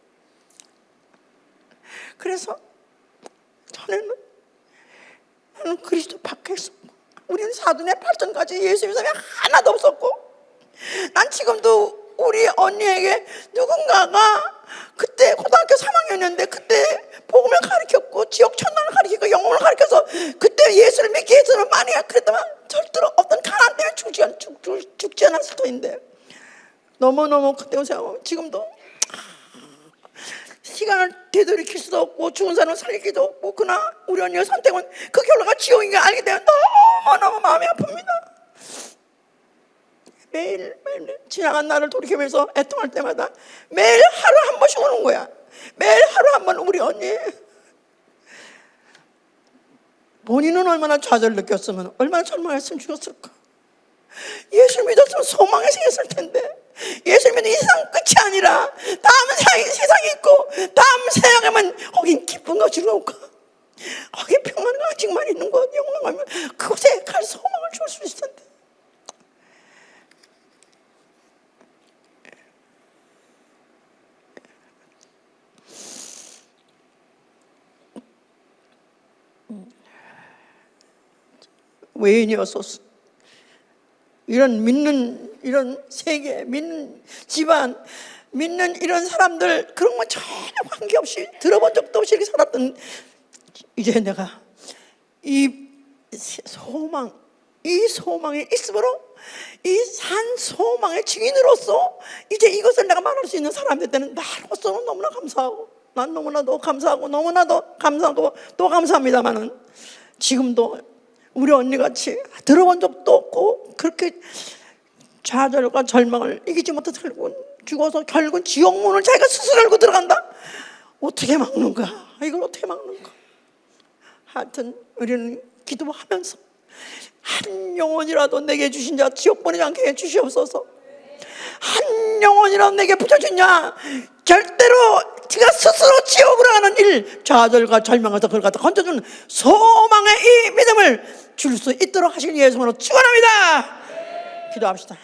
그래서 나는 그리스도 밖에 있었고 우리는 사돈의 발전까지 예수님의 삶이 하나도 없었고 난 지금도 우리 언니에게 누군가가 그때 고등학교 3학년이었는데 그때 복음을 가르쳤고 지옥 천당을 가르치고 영혼을 가르쳐서 그때 예수를 믿기 위해서는 많이 그랬더만 절대로 어떤 가난 때문에 죽지 않았을 터인데 너무너무 그때 생각하면 지금도 시간을 되돌이킬 수도 없고 죽은 사람을 살리기도 없고 그러나 우리 언니의 선택은 그 결과가 지옥인 걸 알게 되면 너무너무 마음이 아픕니다. 매일 지나간 날을 돌이키면서 애통할 때마다 매일 하루 한 번씩 오는 거야. 매일 하루 한 번 우리 언니 본인은 얼마나 좌절 느꼈으면 얼마나 절망했으면 죽었을까. 예수를 믿었으면 소망이 생겼을 텐데 예수를 믿는 이 세상 끝이 아니라 다음 세상이 있고 다음 세상에만 거긴 기쁨과 즐거움과 거기 평안과 아직만 있는 곳 영원하면 그곳에 갈 소망을 줄 수 있을 텐데 외인이었소서. 이런 믿는 이런 세계, 믿는 집안, 믿는 이런 사람들 그런 건 전혀 관계없이 들어본 적도 없이 이렇게 살았던, 이제 내가 이 소망이 있으므로 이 산 소망의 증인으로서 이제 이것을 내가 말할 수 있는 사람이 됐다는 나로서는 너무나 감사하고, 난 너무나도 감사하고 너무나도 감사하고 또 감사합니다만은, 지금도 우리 언니같이 들어본 적도 없고 그렇게 좌절과 절망을 이기지 못해서 결국은 죽어서 결국은 지옥문을 자기가 스스로 열고 들어간다. 어떻게 막는가? 이걸 어떻게 막는가? 하여튼 우리는 기도하면서 한 영혼이라도 내게 주신 자 지옥 보내지 않게 해주시옵소서. 한 영혼이라도 내게 붙여주냐, 절대로 네가 스스로 지옥으로 가는 일, 좌절과 절망에서 그걸 갖다 건져주는 소망의 이 믿음을 줄 수 있도록 하실 예수님으로 축원합니다. 기도합시다.